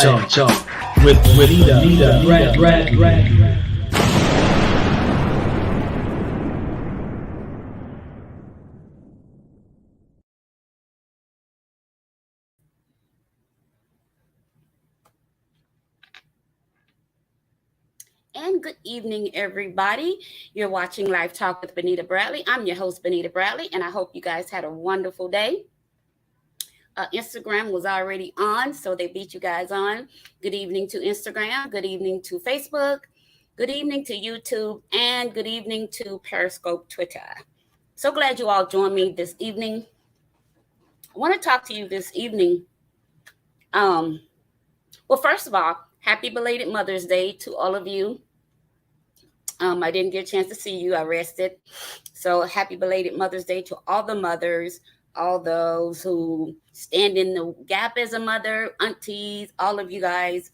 Jump with Anita Brad. And good evening, everybody. You're watching Live Talk with Benita Bradley. I'm your host, Benita Bradley, and I hope you guys had a wonderful day. Instagram was already on, so they beat you guys on. Good evening to Instagram. Good evening to Facebook. Good evening to YouTube. And good evening to Periscope Twitter. So glad you all joined me this evening. I want to talk to you this evening. Well, first of all, happy belated Mother's Day to all of you. I didn't get a chance to see you. I rested. So happy belated Mother's Day to all the mothers, all those who stand in the gap as a mother, aunties, all of you guys.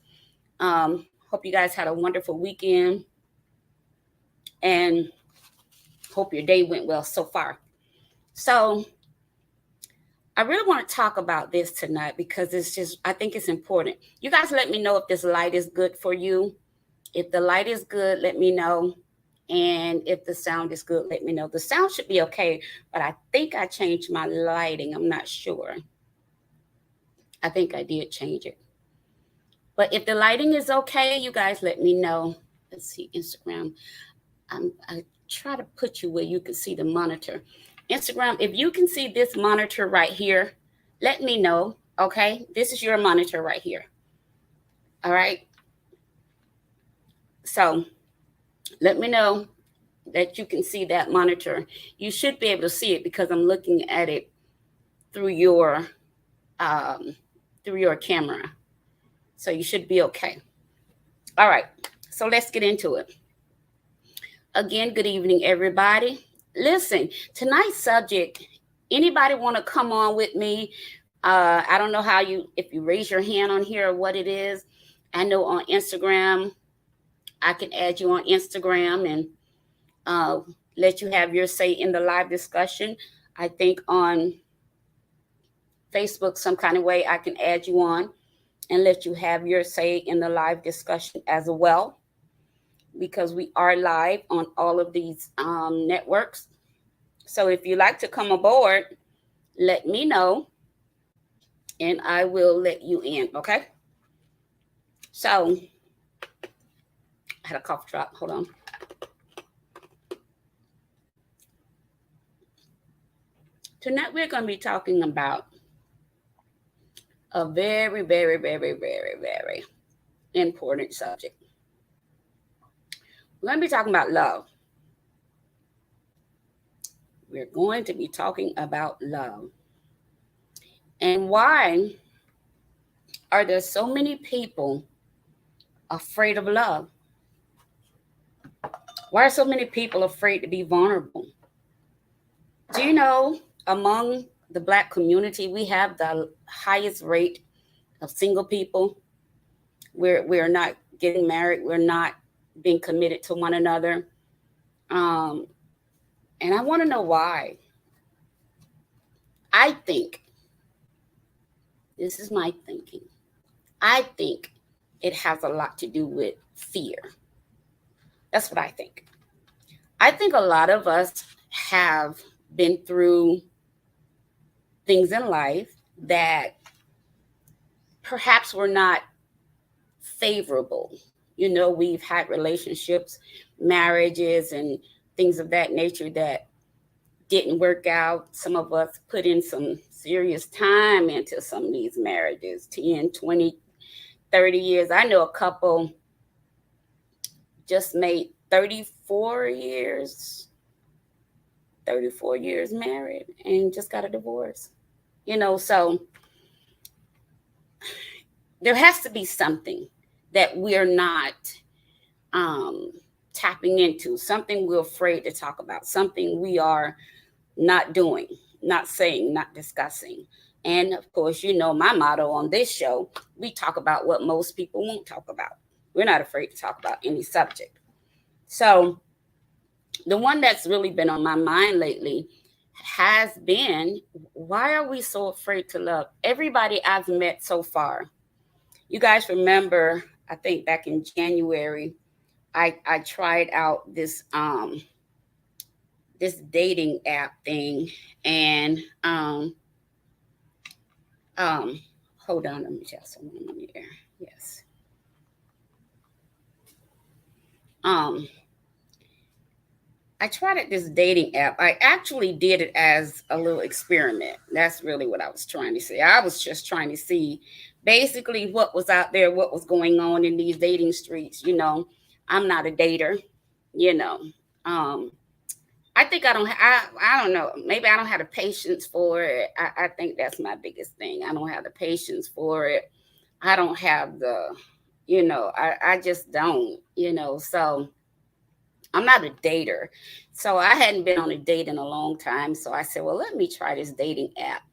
Hope you guys had a wonderful weekend and hope your day went well so far. So I really want to talk about this tonight because I think it's important. You guys let me know if this light is good for you. If the light is good, let me know. And if the sound is good, let me know. The sound should be okay, but I think I changed my lighting. I'm not sure. I think I did change it. But if the lighting is okay, you guys let me know. Let's see, Instagram. I try to put you where you can see the monitor. Instagram, if you can see this monitor right here, let me know, okay? This is your monitor right here. All right? So let me know that you can see that monitor. You should be able to see it because I'm looking at it through your camera. So you should be okay. All right. So let's get into it. Again, good evening, everybody. Listen, tonight's subject, anybody want to come on with me? I don't know if you raise your hand on here or what it is. I know on Instagram, I can add you on Instagram and let you have your say in the live discussion. I think on Facebook, some kind of way I can add you on and let you have your say in the live discussion as well, because we are live on all of these networks. So if you like to come aboard, let me know and I will let you in, okay? So I had a cough drop. Hold on. Tonight we're going to be talking about a very, very, very, very, very important subject. We're going to be talking about love. We're going to be talking about love. And why are there so many people afraid of love? Why are so many people afraid to be vulnerable? Do you know, among the Black community, we have the highest rate of single people. We're not getting married. We're not being committed to one another. And I want to know why. I think, this is my thinking, I think it has a lot to do with fear. That's what I think. I think a lot of us have been through things in life that perhaps were not favorable. You know, we've had relationships, marriages, and things of that nature that didn't work out. Some of us put in some serious time into some of these marriages, 10, 20, 30 years. I know a couple just made 34 years married and just got a divorce. You know, so there has to be something that we're not tapping into, something we're afraid to talk about, something we are not doing, not saying, not discussing. And of course, you know, my motto on this show, we talk about what most people won't talk about. We're not afraid to talk about any subject. So the one that's really been on my mind lately has been, why are we so afraid to love? Everybody I've met so far, You guys remember, I think back in January, I tried out this dating app thing, and hold on, let me tell someone in here. Yes. I tried it this dating app. I actually did it as a little experiment. That's really what I was trying to say. I was just trying to see basically what was out there, what was going on in these dating streets. I'm not a dater, you know. Um, I think I don't know. Maybe I don't have the patience for it. I think that's my biggest thing. I don't have the patience for it. I don't have I just don't. So I'm not a dater. So I hadn't been on a date in a long time. So I said, well, let me try this dating app,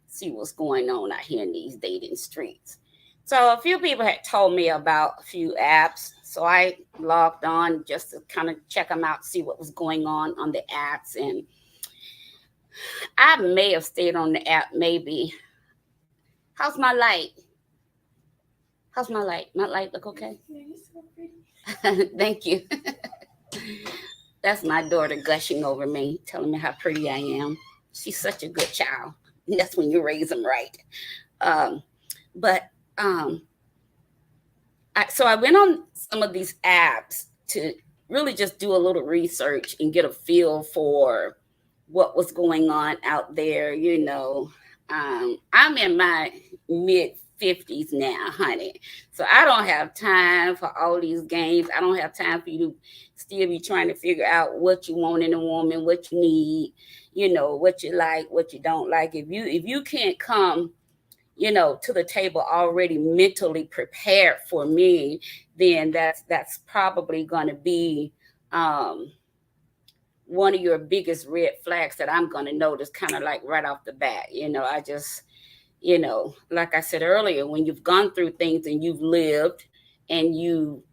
see what's going on out here in these dating streets. So a few people had told me about a few apps. So I logged on just to kind of check them out, see what was going on the apps. And I may have stayed on the app maybe. How's my light? How's my light? My light look okay? Yeah, you're so pretty. Thank you. That's my daughter gushing over me, telling me how pretty I am. She's such a good child. And that's when you raise them right. So I went on some of these apps to really just do a little research and get a feel for what was going on out there. I'm in my mid 50s now, honey. So I don't have time for all these games. I don't have time for you to still be trying to figure out what you want in a woman, what you need, what you like, what you don't like. If you can't come, to the table already mentally prepared for me, then that's probably going to be one of your biggest red flags that I'm going to notice kind of like right off the bat. I just, like I said earlier, when you've gone through things and you've lived and you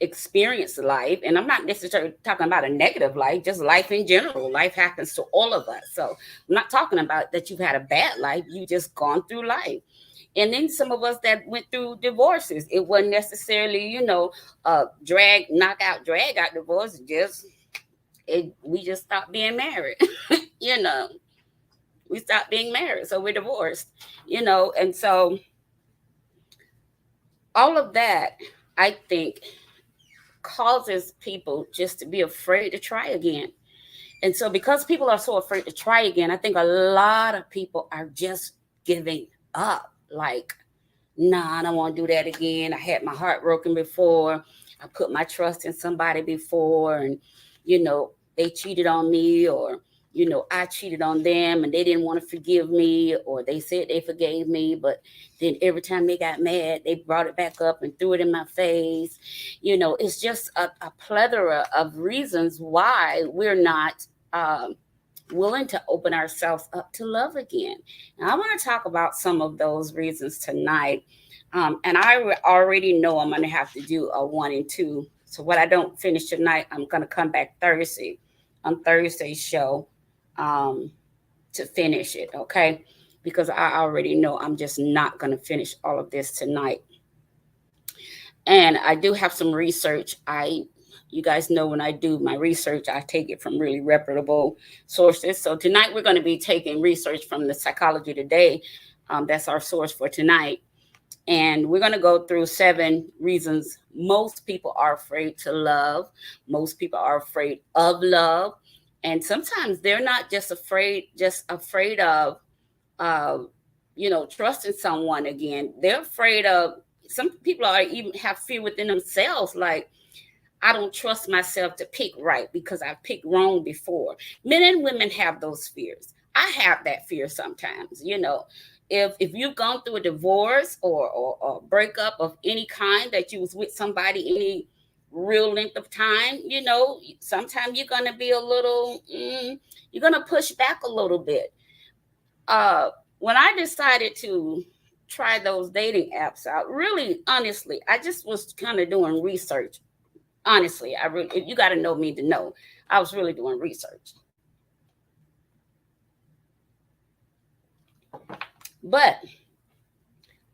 experienced life, and I'm not necessarily talking about a negative life, just life in general. Life happens to all of us. So I'm not talking about that you've had a bad life. You just gone through life. And then some of us that went through divorces, it wasn't necessarily, drag out divorce. We just stopped being married. We stopped being married, so we're divorced, and so all of that, I think, causes people just to be afraid to try again. And so because people are so afraid to try again, I think a lot of people are just giving up. Like, nah, I don't want to do that again. I had my heart broken before. I put my trust in somebody before, and, they cheated on me, or, I cheated on them and they didn't want to forgive me, or they said they forgave me, but then every time they got mad, they brought it back up and threw it in my face. It's just a plethora of reasons why we're not willing to open ourselves up to love again. And I want to talk about some of those reasons tonight. And I already know I'm going to have to do a 1 and 2. So what I don't finish tonight, I'm going to come back Thursday on Thursday's show to finish it, okay? Because I already know I'm just not going to finish all of this tonight. And I do have some research. You guys know when I do my research, I take it from really reputable sources. So tonight we're going to be taking research from the Psychology Today. That's our source for tonight. And we're going to go through 7 reasons most people are afraid to love. Most people are afraid of love. And sometimes they're not just afraid of, trusting someone again. They're afraid of, some people are even have fear within themselves, like, I don't trust myself to pick right because I've picked wrong before. Men and women have those fears. I have that fear sometimes, If you've gone through a divorce or a breakup of any kind, that you was with somebody any real length of time, sometimes you're going to be a little, you're going to push back a little bit. When I decided to try those dating apps out, really, honestly, I just was kind of doing research. Honestly, you got to know me to know I was really doing research. But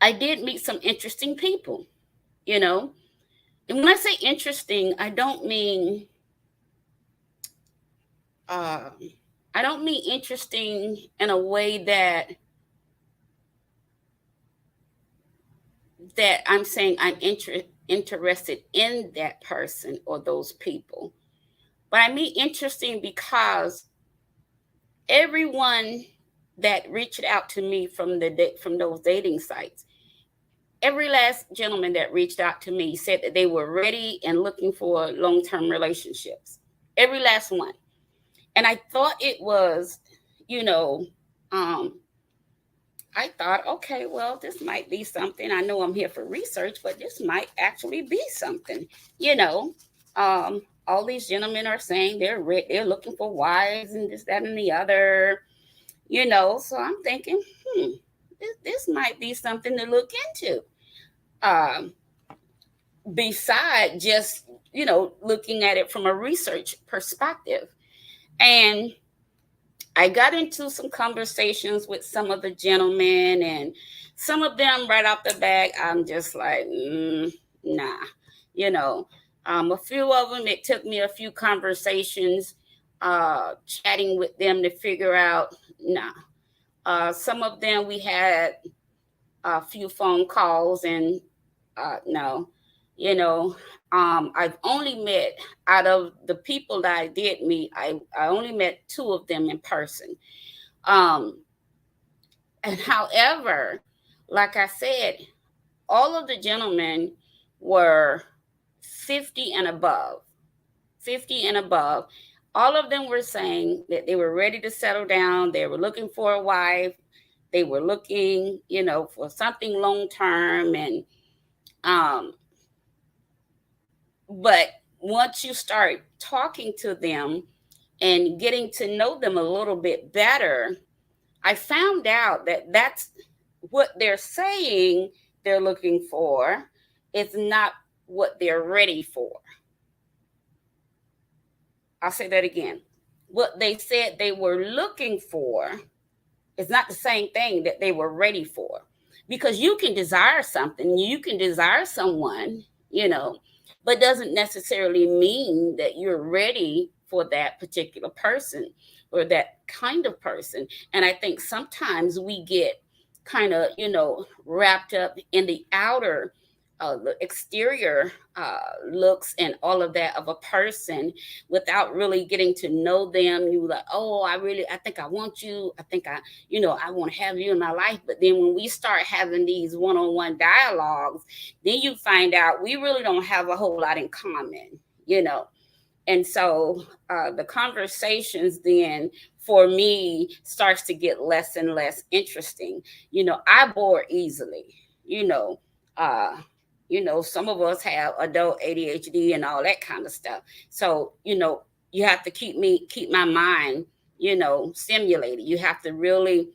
I did meet some interesting people, you know. And when I say interesting, uh, I don't mean interesting in a way that I'm saying I'm interested in that person or those people. But I mean interesting because everyone that reached out to me from those dating sites, every last gentleman that reached out to me said that they were ready and looking for long-term relationships. Every last one. And I thought it was, you know, um, I thought, okay, well, this might be something. I know I'm here for research, but this might actually be something. You know, all these gentlemen are saying they're looking for wives and this, that, and the other. You know, so I'm thinking, this might be something to look into. Um, Beside just looking at it from a research perspective, and I got into some conversations with some of the gentlemen, and some of them right off the bat, I'm just like, nah, you know. A few of them, it took me a few conversations, chatting with them to figure out, nah. Some of them we had a few phone calls, and no, you know, I've only met out of the people that I did meet, I only met two of them in person. Um, and however, like I said, all of the gentlemen were 50 and above, 50 and above. All of them were saying that they were ready to settle down. They were looking for a wife. They were looking, for something long term. And, but once you start talking to them and getting to know them a little bit better, I found out that that's what they're saying they're looking for is not what they're ready for. I'll say that again. What they said they were looking for is not the same thing that they were ready for. Because you can desire something, you can desire someone, but doesn't necessarily mean that you're ready for that particular person or that kind of person. And I think sometimes we get kind of, wrapped up in the outer, the exterior looks and all of that of a person without really getting to know them. You like, oh, I think I want you. I think I want to have you in my life. But then when we start having these one-on-one dialogues, then you find out we really don't have a whole lot in common. And so the conversations then for me starts to get less and less interesting. I bore easily, uh, some of us have adult ADHD and all that kind of stuff. So, you have to keep my mind, stimulated. You have to really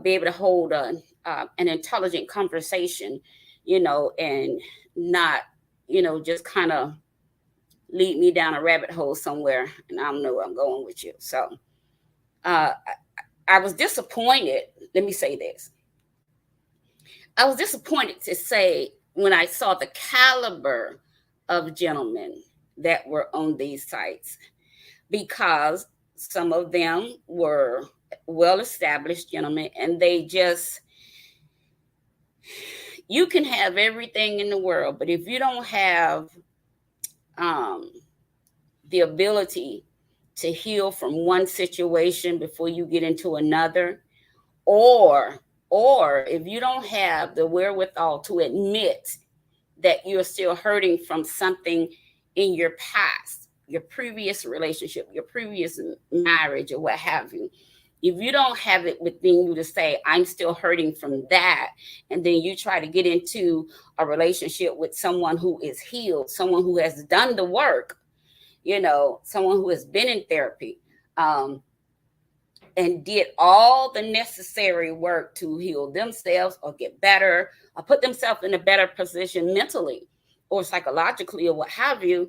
be able to hold an intelligent conversation, and not, just kind of lead me down a rabbit hole somewhere, and I don't know where I'm going with you. So uh, I was disappointed. Let me say this. I was disappointed to say when I saw the caliber of gentlemen that were on these sites, because some of them were well-established gentlemen, and you can have everything in the world, but if you don't have um, the ability to heal from one situation before you get into another, or if you don't have the wherewithal to admit that you're still hurting from something in your past, your previous relationship, your previous marriage, or what have you, if you don't have it within you to say, I'm still hurting from that, and then you try to get into a relationship with someone who is healed, someone who has done the work, someone who has been in therapy, and did all the necessary work to heal themselves or get better or put themselves in a better position mentally or psychologically or what have you,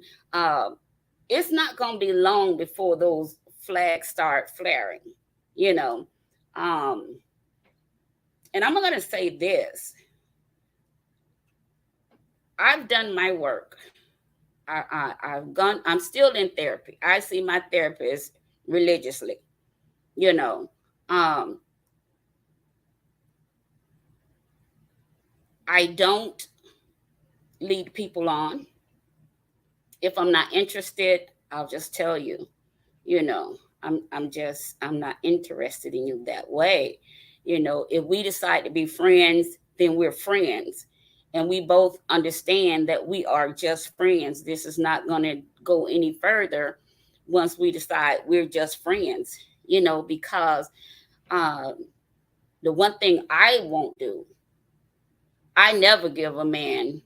it's not going to be long before those flags start flaring, you know. And I'm going to say this. I've done my work. I've gone. I'm still in therapy. I see my therapist religiously. You know, I don't lead people on. If I'm not interested, I'll just tell you. You know, I'm not interested in you that way. You know, if we decide to be friends, then we're friends. And we both understand that we are just friends. This is not going to go any further once we decide we're just friends, you know, because uh, the one thing I won't do, I never give a man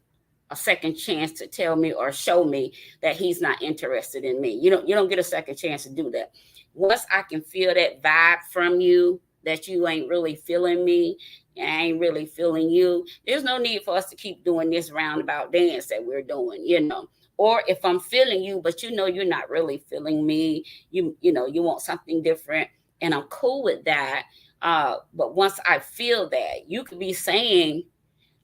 a second chance to tell me or show me that he's not interested in me. You don't get a second chance to do that. Once I can feel that vibe from you that you ain't really feeling me, and I ain't really feeling you, there's no need for us to keep doing this roundabout dance that we're doing, you know. Or if I'm feeling you, but you know you're not really feeling me, you know, you want something different, and I'm cool with that. But once I feel that, you could be saying,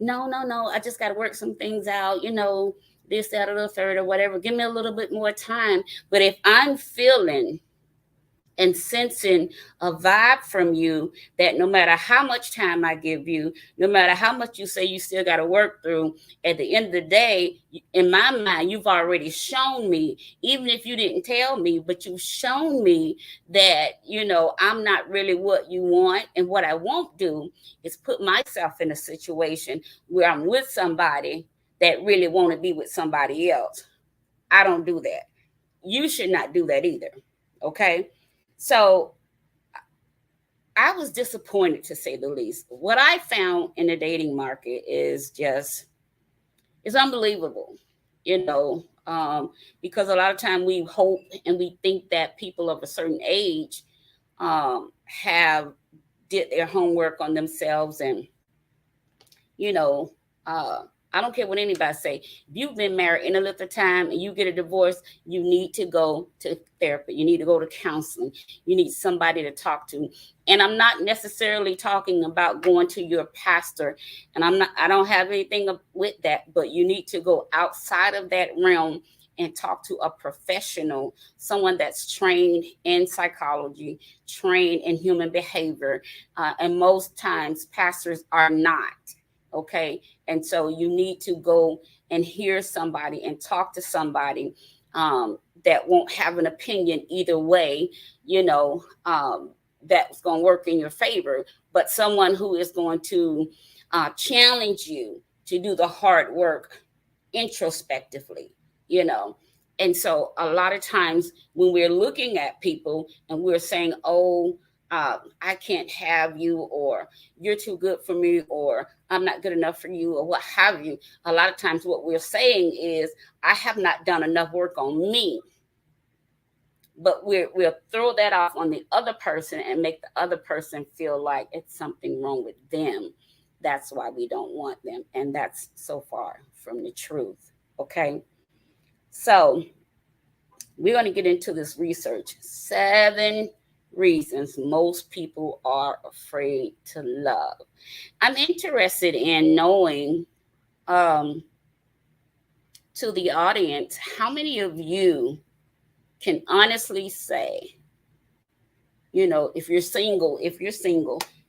no, no, no, I just got to work some things out, you know, this, that, or the third, or whatever. Give me a little bit more time. But if I'm feeling and sensing a vibe from you that no matter how much time I give you, no matter how much you say you still got to work through, at the end of the day, in my mind, you've already shown me, even if you didn't tell me, but you've shown me that, you know, I'm not really what you want. And what I won't do is put myself in a situation where I'm with somebody that really want to be with somebody else. I don't do that. You should not do that either. Okay. So I was disappointed, to say the least. What I found in the dating market is just, it's unbelievable, you know, because a lot of time we hope and we think that people of a certain age have did their homework on themselves, and you know, uh, I don't care what anybody say. If you've been married any length of time and you get a divorce, you need to go to therapy. You need to go to counseling. You need somebody to talk to. And I'm not necessarily talking about going to your pastor. And I don't have anything with that, but you need to go outside of that realm and talk to a professional, someone that's trained in psychology, trained in human behavior. And most times pastors are not. Okay. And so you need to go and hear somebody and talk to somebody that won't have an opinion either way, you know, that's going to work in your favor, but someone who is going to challenge you to do the hard work introspectively, you know. And so a lot of times when we're looking at people and we're saying, oh, I can't have you, or you're too good for me, or I'm not good enough for you, or what have you. A lot of times what we're saying is, I have not done enough work on me. But we'll throw that off on the other person and make the other person feel like it's something wrong with them. That's why we don't want them. And that's so far from the truth. Okay. So we're going to get into this research. 7 reasons most people are afraid to love. I'm interested in knowing, to the audience, how many of you can honestly say, you know, if you're single,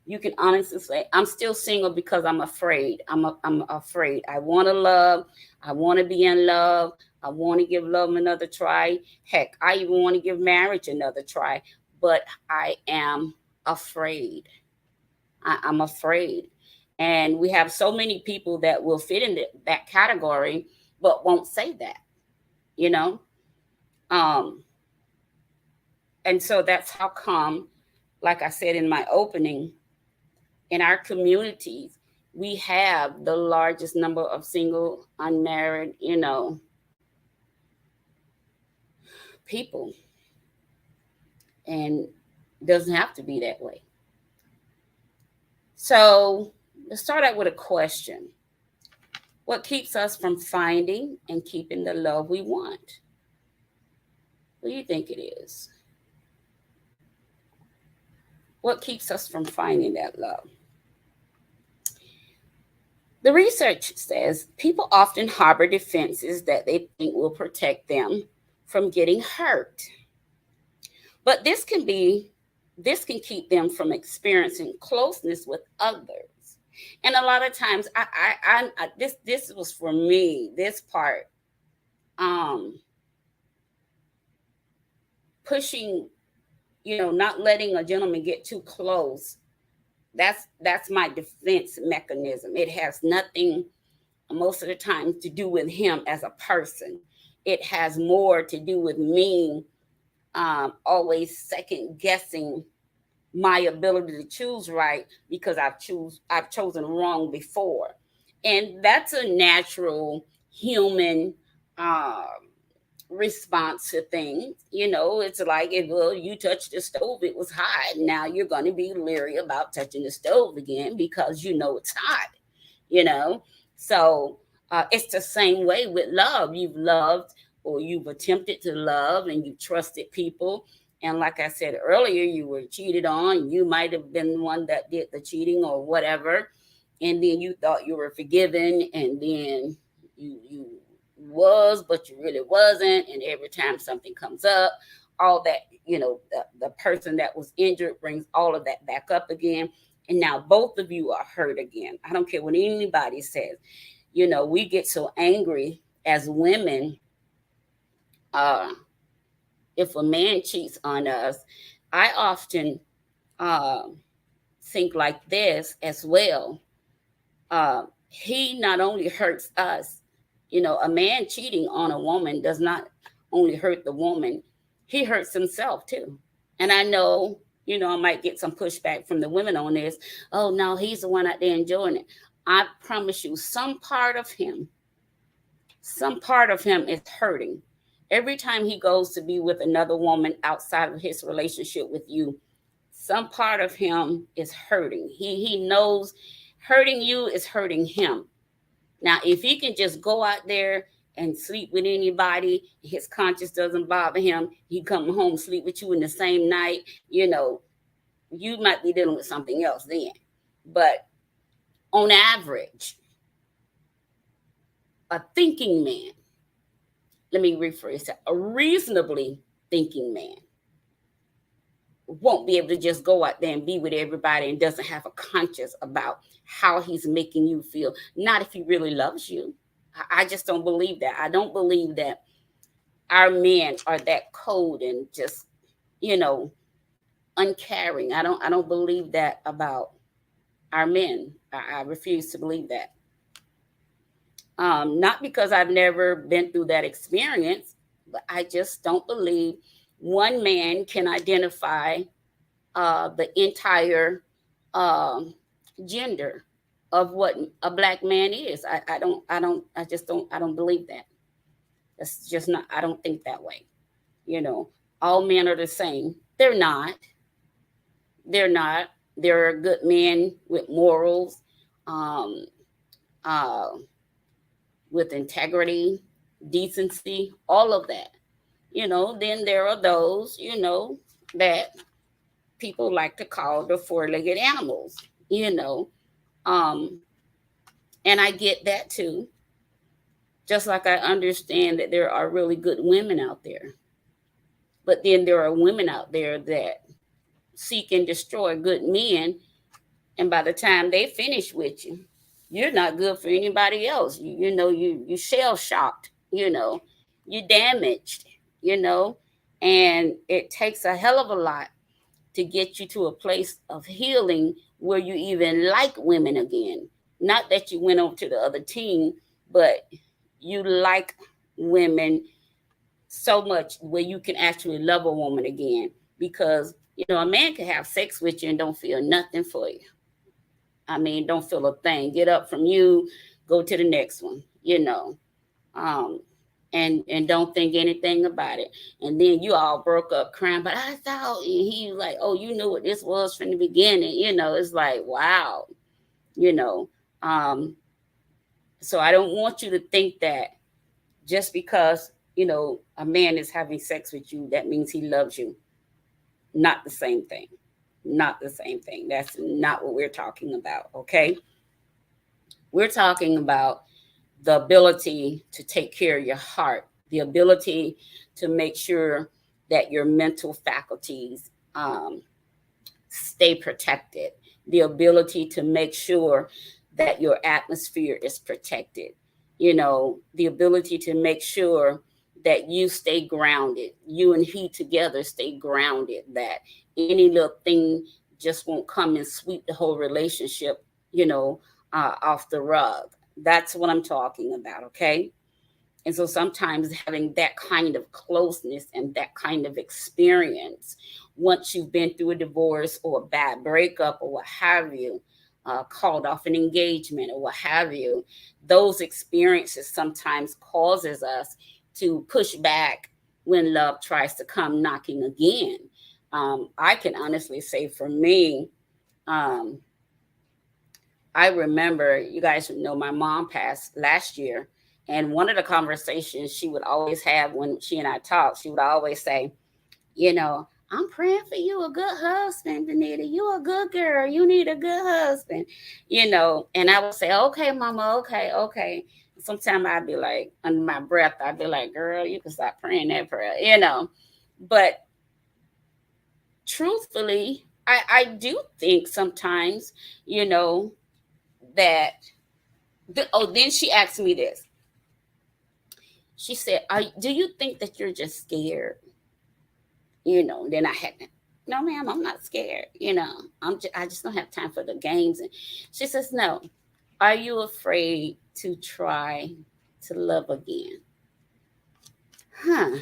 you can honestly say, I'm still single because I'm afraid. I'm afraid. I want to love. I want to be in love. I want to give love another try. Heck, I even want to give marriage another try. But I am afraid. I'm afraid. And we have so many people that will fit in that category, but won't say that, you know? And so that's how come, like I said in my opening, in our communities, we have the largest number of single, unmarried, you know, people. And it doesn't have to be that way. So let's start out with a question. What keeps us from finding and keeping the love we want? What do you think it is? What keeps us from finding that love? The research says people often harbor defenses that they think will protect them from getting hurt. But this can keep them from experiencing closeness with others. And a lot of times this was for me, this part, pushing, not letting a gentleman get too close. That's my defense mechanism. It has nothing most of the time to do with him as a person. It has more to do with me always second guessing my ability to choose right because I've chosen wrong before. And that's a natural human response to things. It's like, well, you touched the stove, it was hot. Now you're going to be leery about touching the stove again because it's hot. So it's the same way with love. You've loved, or you've attempted to love, and you trusted people. And like I said earlier, you were cheated on. You might have been the one that did the cheating or whatever. And then you thought you were forgiven, and then you was, but you really wasn't. And every time something comes up, all that, the person that was injured brings all of that back up again. And now both of you are hurt again. I don't care what anybody says. We get so angry as women. If a man cheats on us, I often think like this as well. He not only hurts us, a man cheating on a woman does not only hurt the woman, he hurts himself too. And I know, I might get some pushback from the women on this. Oh, no, he's the one out there enjoying it. I promise you, some part of him is hurting. Every time he goes to be with another woman outside of his relationship with you, some part of him is hurting. He knows hurting you is hurting him. Now, if he can just go out there and sleep with anybody, his conscience doesn't bother him, he come home, sleep with you in the same night, you might be dealing with something else then. But on average, a thinking man, let me rephrase that, a reasonably thinking man won't be able to just go out there and be with everybody and doesn't have a conscience about how he's making you feel. Not if he really loves you. I just don't believe that. I don't believe that our men are that cold and just, uncaring. I don't believe that about our men. I refuse to believe that. Not because I've never been through that experience, but I just don't believe one man can identify the entire gender of what a black man is. I don't believe that. That's just not, I don't think that way. All men are the same. They're not. There are good men with morals, with integrity, decency, all of that. Then there are those, that people like to call the four-legged animals, and I get that too. Just like I understand that there are really good women out there. But then there are women out there that seek and destroy good men. And by the time they finish with you, you're not good for anybody else. You shell shocked, you're damaged, and it takes a hell of a lot to get you to a place of healing where you even like women again. Not that you went over to the other team, but you like women so much where you can actually love a woman again. Because, a man can have sex with you and don't feel nothing for you. I mean, don't feel a thing. Get up from you, go to the next one, and don't think anything about it. And then you all broke up crying, but I thought, and he was like, oh, you knew what this was from the beginning. It's like, wow, so I don't want you to think that just because, a man is having sex with you, that means he loves you. Not the same thing. Not the same thing. That's not what we're talking about. Okay. We're talking about the ability to take care of your heart, the ability to make sure that your mental faculties stay protected, the ability to make sure that your atmosphere is protected, the ability to make sure that you stay grounded, you and he together stay grounded, that any little thing just won't come and sweep the whole relationship, off the rug. That's what I'm talking about, okay? And so sometimes having that kind of closeness and that kind of experience, once you've been through a divorce or a bad breakup or what have you, called off an engagement or what have you, those experiences sometimes causes us to push back when love tries to come knocking again. I can honestly say for me, um, I remember, you guys know my mom passed last year. And one of the conversations she would always have when she and I talked, she would always say, I'm praying for you a good husband, Benita. You a good girl. You need a good husband, And I would say, okay, mama, okay, okay. Sometimes I'd be like, under my breath, I'd be like, girl, you can stop praying that prayer. But truthfully, I do think sometimes, that then she asked me this. She said, do you think that you're just scared? Then I had to, no, ma'am, I'm not scared. I just don't have time for the games. And she says, no, are you afraid to try to love again? Huh.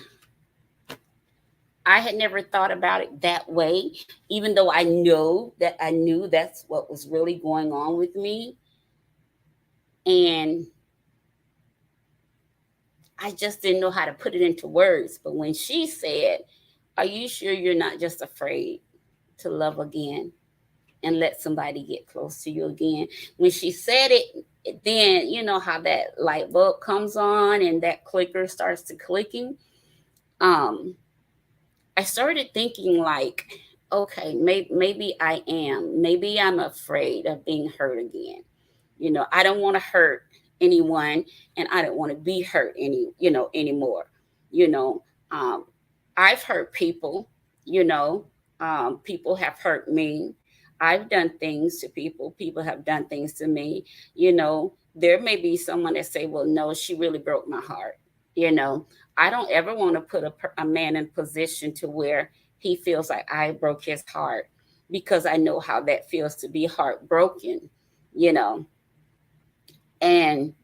I had never thought about it that way, even though I knew that's what was really going on with me. And I just didn't know how to put it into words. But when she said, are you sure you're not just afraid to love again and let somebody get close to you again? When she said it, then you know how that light bulb comes on and that clicker starts to clicking. I started thinking like, okay, maybe I am. Maybe I'm afraid of being hurt again. I don't want to hurt anyone, and I don't want to be hurt anymore. You know, um, I've hurt people. People have hurt me. I've done things to people. People have done things to me. There may be someone that say, "Well, no, she really broke my heart." You know, I don't ever want to put a man in position to where he feels like I broke his heart, because I know how that feels to be heartbroken. You know, and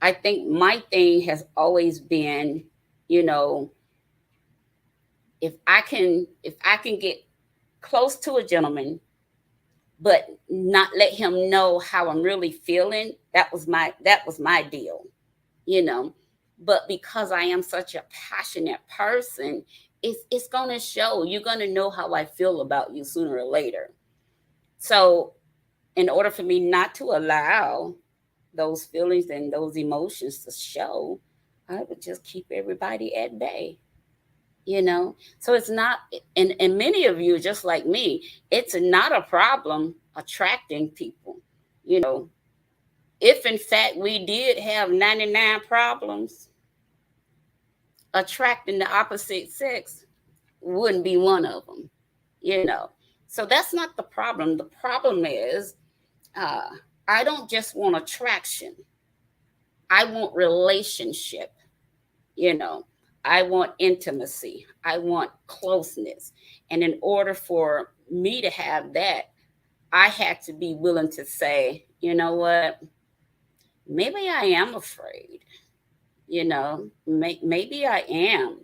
I think my thing has always been, you know, if I can get close to a gentleman, but not let him know how I'm really feeling, that was my deal, you know. But because I am such a passionate person, it's gonna show. You're gonna know how I feel about you sooner or later. So in order for me not to allow those feelings and those emotions to show, I would just keep everybody at bay. So it's not, and many of you, just like me, it's not a problem attracting people. You know, if in fact we did have 99 problems, attracting the opposite sex wouldn't be one of them. So that's not the problem. The problem is, uh, I don't just want attraction, I want relationship. you know I want intimacy, I want closeness. And in order for me to have that, I had to be willing to say, you know what, maybe I am afraid. Maybe I am.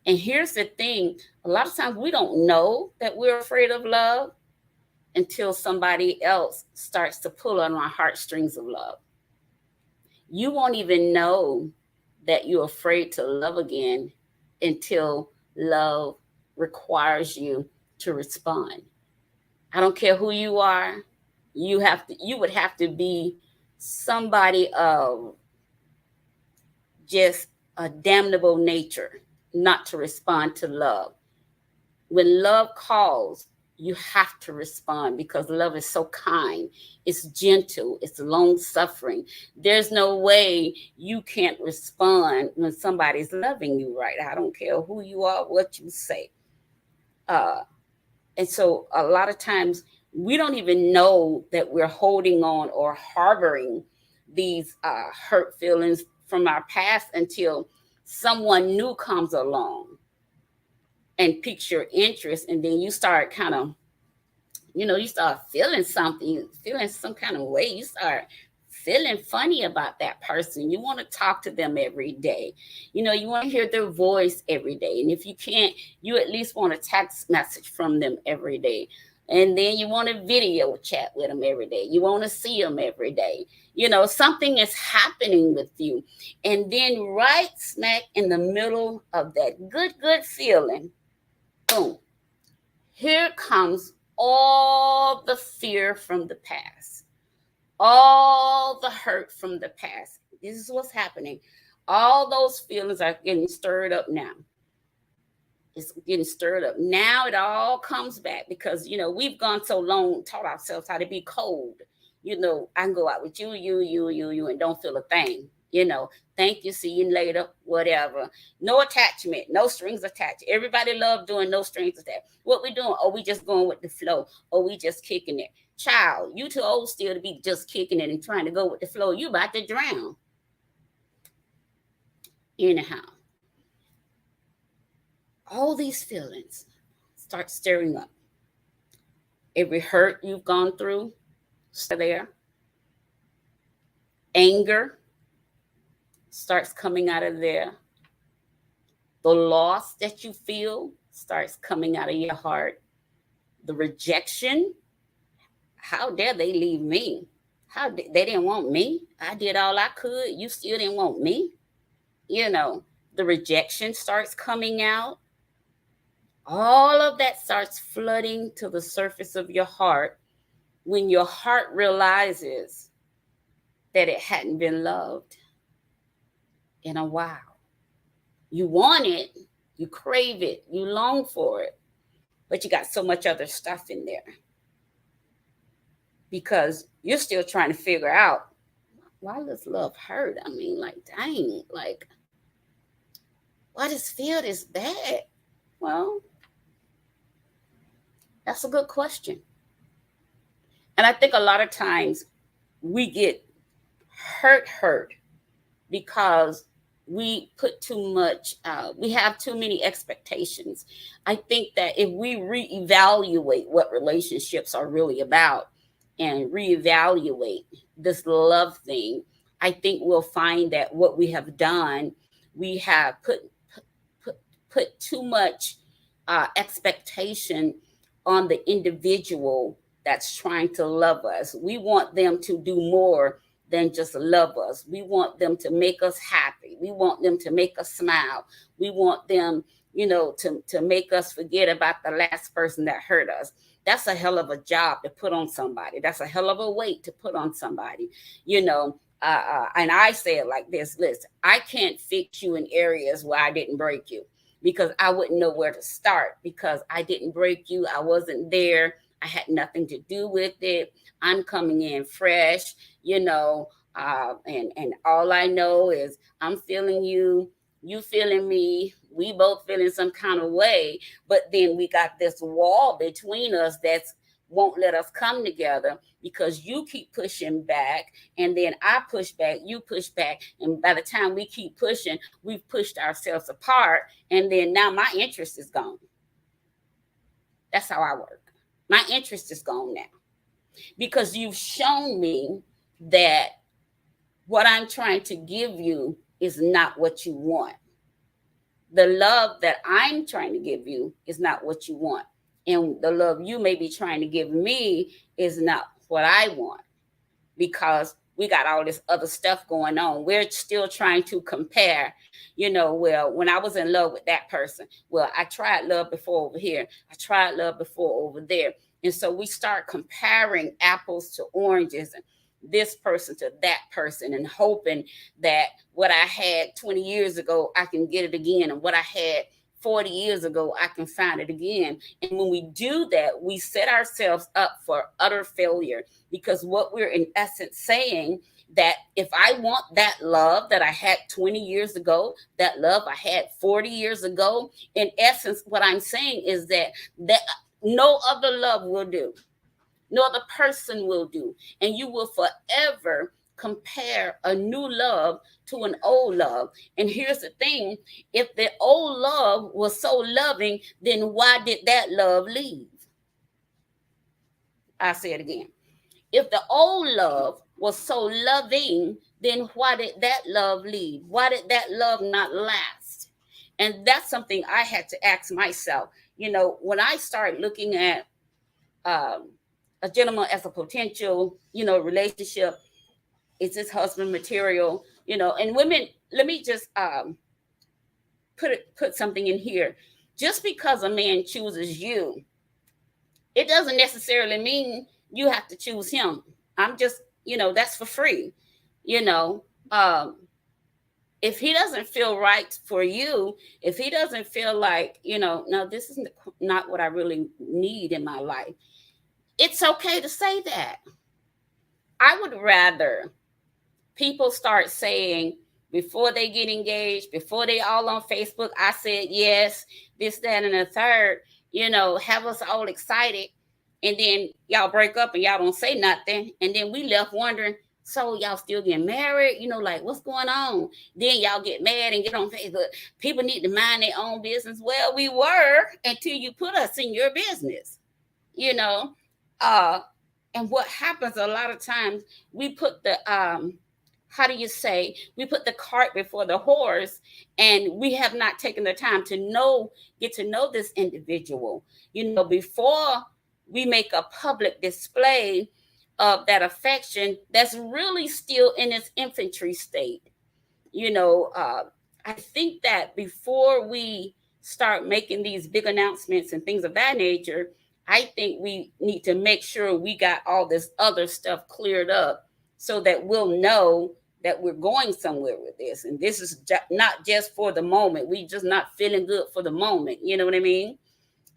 And here's the thing, a lot of times we don't know that we're afraid of love until somebody else starts to pull on our heartstrings of love. You won't even know that you're afraid to love again until love requires you to respond. I don't care who you are. You would have to be somebody of just a damnable nature not to respond to love. When love calls, you have to respond, because love is so kind. It's gentle. It's long suffering. There's no way you can't respond when somebody's loving you right. I don't care who you are, what you say. And so a lot of times we don't even know that we're holding on or harboring these hurt feelings from our past until someone new comes along and piques your interest. And then you start kind of, you start feeling something, feeling some kind of way. You start feeling funny about that person. You want to talk to them every day. You want to hear their voice every day. And if you can't, you at least want a text message from them every day. And then you want a video chat with them every day. You want to see them every day. Something is happening with you. And then right smack in the middle of that good feeling, boom, here comes all the fear from the past, all the hurt from the past. This is what's happening. All those feelings are getting stirred up now. It's getting stirred up. Now it all comes back because, we've gone so long, taught ourselves how to be cold. I can go out with you, and don't feel a thing. Thank you, see you later, whatever. No attachment, no strings attached. Everybody love doing no strings attached. What we doing? Oh, we just going with the flow. Oh, we just kicking it. Child, you too old still to be just kicking it and trying to go with the flow. You about to drown. Anyhow, all these feelings start stirring up. Every hurt you've gone through, stay there. Anger starts coming out of there. The loss that you feel starts coming out of your heart. The rejection, how dare they leave me? They didn't want me? I did all I could. You still didn't want me? The rejection starts coming out. All of that starts flooding to the surface of your heart when your heart realizes that it hadn't been loved in a while. You want it, you crave it, you long for it, but you got so much other stuff in there because you're still trying to figure out, why does love hurt? I mean, like, dang, like, why does feel this bad? Well, that's a good question. And I think a lot of times we get hurt because we put too much, we have too many expectations. I think that if we reevaluate what relationships are really about and reevaluate this love thing, I think we'll find that what we have done, we have put too much expectation on the individual that's trying to love us. We want them to do more than just love us. We want them to make us happy. We want them to make us smile. We want them, to make us forget about the last person that hurt us. That's a hell of a job to put on somebody. That's a hell of a weight to put on somebody, and I say it like this: listen, I can't fix you in areas where I didn't break you, because I wouldn't know where to start, because I didn't break you. I wasn't there. I had nothing to do with it. I'm coming in fresh, and all I know is I'm feeling you, you feeling me, we both feeling some kind of way, but then we got this wall between us that's won't let us come together because you keep pushing back, and then I push back, you push back, and by the time we keep pushing, we've pushed ourselves apart, and then now my interest is gone. That's how I work. My interest is gone now because you've shown me that what I'm trying to give you is not what you want. The love that I'm trying to give you is not what you want. And the love you may be trying to give me is not what I want, because we got all this other stuff going on. We're still trying to compare, well, when I was in love with that person, well, I tried love before over here. I tried love before over there. And so we start comparing apples to oranges and this person to that person, and hoping that what I had 20 years ago, I can get it again. And what I had 40 years ago, I can find it again. And when we do that, we set ourselves up for utter failure, because what we're in essence saying, that if I want that love that I had 20 years ago, that love I had 40 years ago, in essence, what I'm saying is that no other love will do. No other person will do. And you will forever compare a new love to an old love. And here's the thing, if the old love was so loving, then why did that love leave? I say it again. If the old love was so loving, then why did that love leave? Why did that love not last? And that's something I had to ask myself. When I started looking at a gentleman as a potential, relationship, is this husband material, and women, let me just put something in here. Just because a man chooses you, it doesn't necessarily mean you have to choose him. I'm just, that's for free. If he doesn't feel right for you, if he doesn't feel like, no, this is not what I really need in my life, it's okay to say that. I would rather people start saying, before they get engaged, before they all on Facebook, I said yes, this, that, and the third, have us all excited. And then y'all break up and y'all don't say nothing. And then we left wondering, so y'all still getting married? Like, what's going on? Then y'all get mad and get on Facebook. People need to mind their own business. Well, we were, until you put us in your business, and what happens a lot of times, we put the, we put the cart before the horse, and we have not taken the time to get to know this individual, before we make a public display of that affection that's really still in its infantry state. I think that before we start making these big announcements and things of that nature, I think we need to make sure we got all this other stuff cleared up, so that we'll know that we're going somewhere with this. And this is not just for the moment. We just not feeling good for the moment. You know what I mean?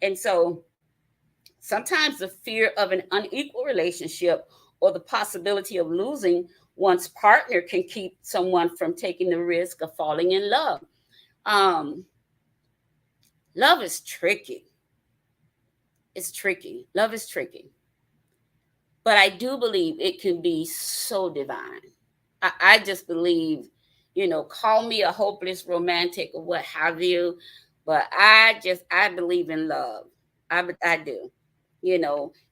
And so sometimes the fear of an unequal relationship or the possibility of losing one's partner can keep someone from taking the risk of falling in love. Love is tricky. It's tricky. Love is tricky. But I do believe it can be so divine. I just believe, call me a hopeless romantic or what have you, but I believe in love. I do.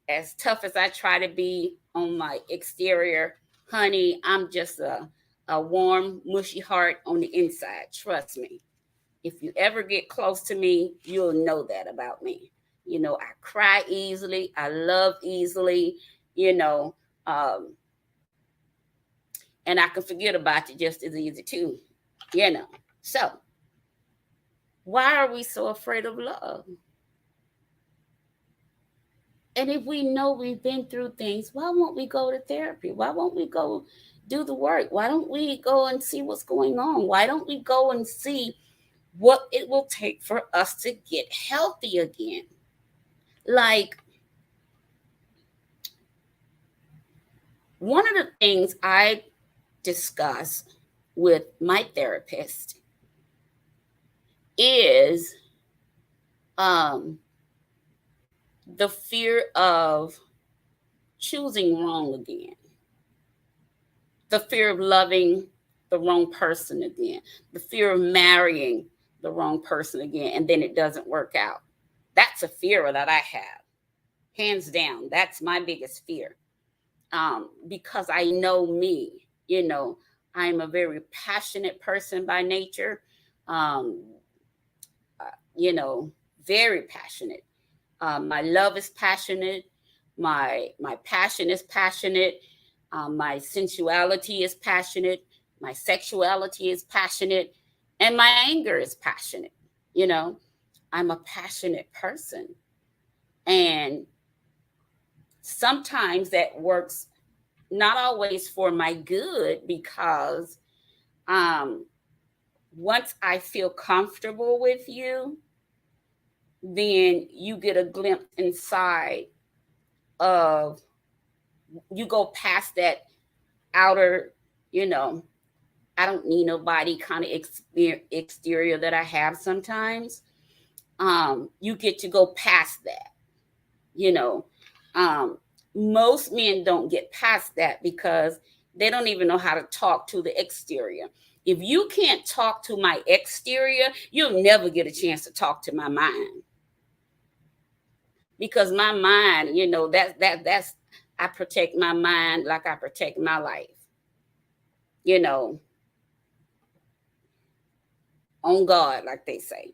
As tough as I try to be on my exterior, honey, I'm just a warm, mushy heart on the inside. Trust me. If you ever get close to me, you'll know that about me. I cry easily. I love easily, and I can forget about you just as easy too, So why are we so afraid of love? And if we know we've been through things, why won't we go to therapy? Why won't we go do the work? Why don't we go and see what's going on? Why don't we go and see what it will take for us to get healthy again? Like, one of the things I discuss with my therapist is the fear of choosing wrong again, the fear of loving the wrong person again, the fear of marrying the wrong person again, and then it doesn't work out. That's a fear that I have, hands down. That's my biggest fear, because I know me. I'm a very passionate person by nature, very passionate. My love is passionate. My passion is passionate. My sensuality is passionate. My sexuality is passionate. And my anger is passionate. I'm a passionate person. And sometimes that works not always for my good, because once I feel comfortable with you, then you get a glimpse inside of, you go past that outer, you know, I don't need nobody kind of exterior that I have sometimes. You get to go past that, you know. Um, Most men don't get past that because they don't even know how to talk to the exterior. If you can't talk to my exterior, you'll never get a chance to talk to my mind. Because my mind, you know, that's I protect my mind like I protect my life. You know, on God, like they say.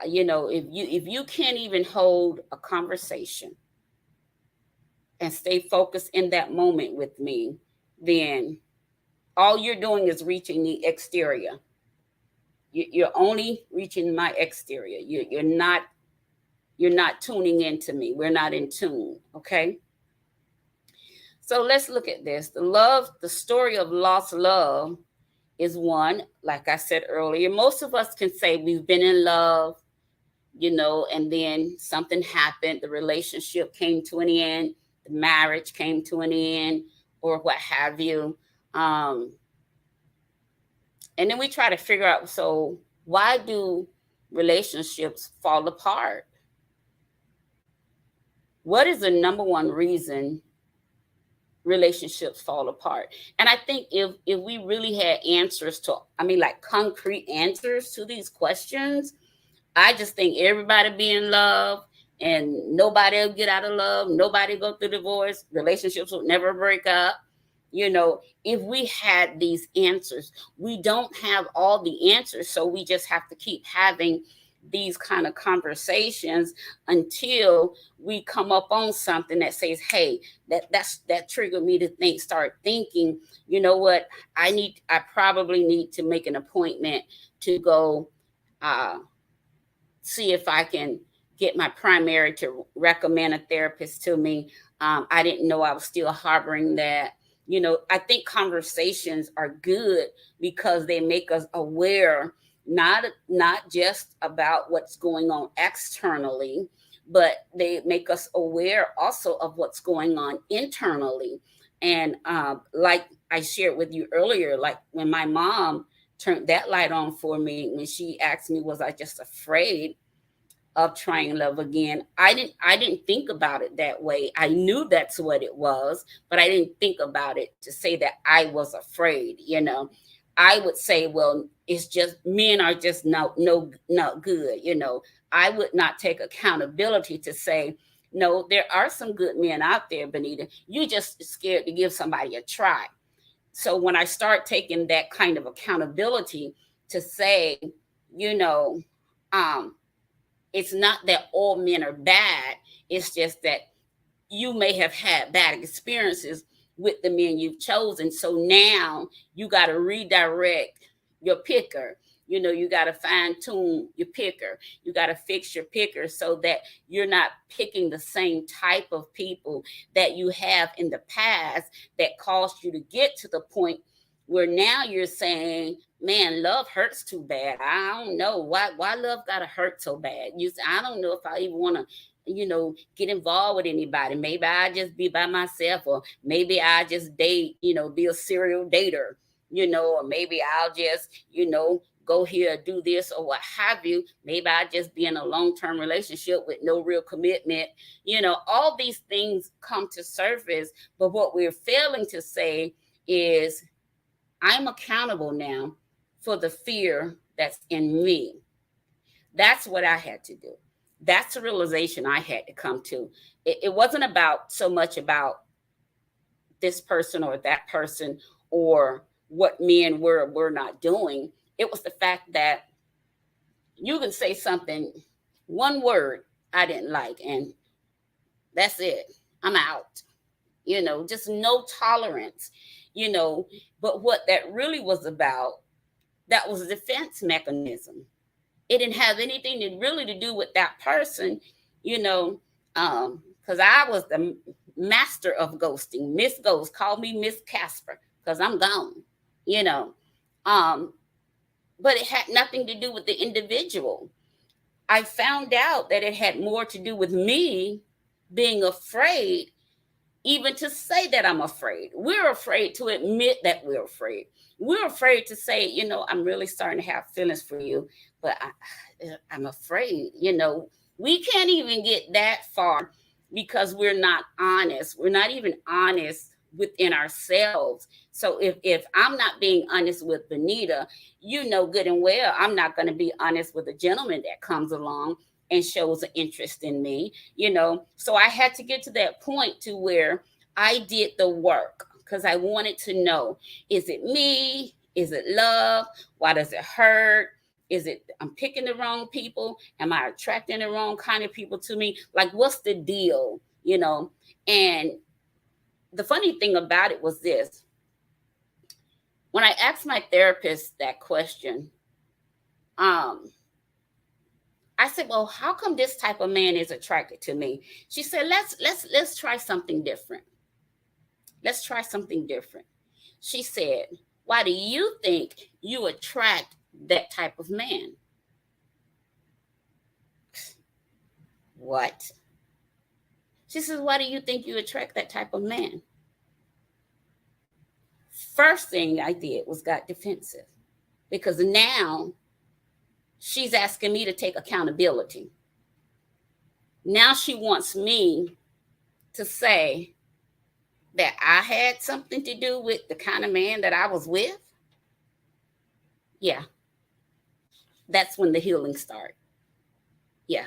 You know, if you can't even hold a conversation and stay focused in that moment with me, then all you're doing is reaching the exterior. You're only reaching my exterior. You're not tuning into me. We're not in tune. Okay. So let's look at this. The story of lost love is one, like I said earlier. Most of us can say we've been in love, you know, and then something happened. The relationship came to an end, the marriage came to an end, or what have you. And then we try to figure out, so why do relationships fall apart? What is the number one reason relationships fall apart? And I think if we really had answers to, I mean, like concrete answers to these questions, I just think everybody be in love and nobody will get out of love. Nobody go through divorce. Relationships will never break up. You know, if we had these answers, we don't have all the answers. So we just have to keep having these kind of conversations until we come up on something that says, hey, that triggered me to start thinking, you know what, I probably need to make an appointment to go see if I can get my primary to recommend a therapist to me. I didn't know I was still harboring that. You know, I think conversations are good because they make us aware, not just about what's going on externally, but they make us aware also of what's going on internally. And like I shared with you earlier, like when my mom turned that light on for me when she asked me, was I just afraid of trying love again? I didn't think about it that way. I knew that's what it was, but I didn't think about it to say that I was afraid. You know, I would say, well, it's just men are just not good. You know, I would not take accountability to say, no, there are some good men out there, Benita. You just scared to give somebody a try. So when I start taking that kind of accountability to say, you know, it's not that all men are bad. It's just that you may have had bad experiences with the men you've chosen. So now you got to redirect your picker. You know, you got to fine tune your picker. You got to fix your picker so that you're not picking the same type of people that you have in the past that caused you to get to the point where now you're saying, man, love hurts too bad. I don't know why love gotta hurt so bad. I don't know if I even want to, you know, get involved with anybody. Maybe I just be by myself, or maybe I just date, you know, be a serial dater, you know, or maybe I'll just, you know, go here, do this, or what have you. Maybe I just be in a long-term relationship with no real commitment. You know, all these things come to surface, but what we're failing to say is, I'm accountable now for the fear that's in me. That's what I had to do. That's the realization I had to come to. It wasn't about so much about this person or that person or what men were not doing. It was the fact that you can say something, one word I didn't like, and that's it. I'm out. You know, just no tolerance, you know. But what that really was about, that was a defense mechanism. It didn't have anything to do with that person, you know, because I was the master of ghosting. Miss Ghost, call me Miss Casper, because I'm gone, you know. But it had nothing to do with the individual. I found out that it had more to do with me being afraid even to say that I'm afraid. We're afraid to admit that we're afraid. We're afraid to say, I'm really starting to have feelings for you, but I'm afraid. We can't even get that far because we're not honest. We're not even honest within ourselves. So if I'm not being honest with Benita, you know good and well I'm not going to be honest with a gentleman that comes along and shows an interest in me. So I had to get to that point to where I did the work because I wanted to know, is it me? Is it love? Why does it hurt? Is it I'm picking the wrong people? Am I attracting the wrong kind of people to me? Like, what's the deal? And the funny thing about it was this. When I asked my therapist that question, I said, well, how come this type of man is attracted to me? She said, let's try something different. Let's try something different. She said, why do you think you attract that type of man? What? She says, why do you think you attract that type of man? First thing I did was got defensive because now she's asking me to take accountability. Now she wants me to say that I had something to do with the kind of man that I was with. Yeah. That's when the healing started. Yeah.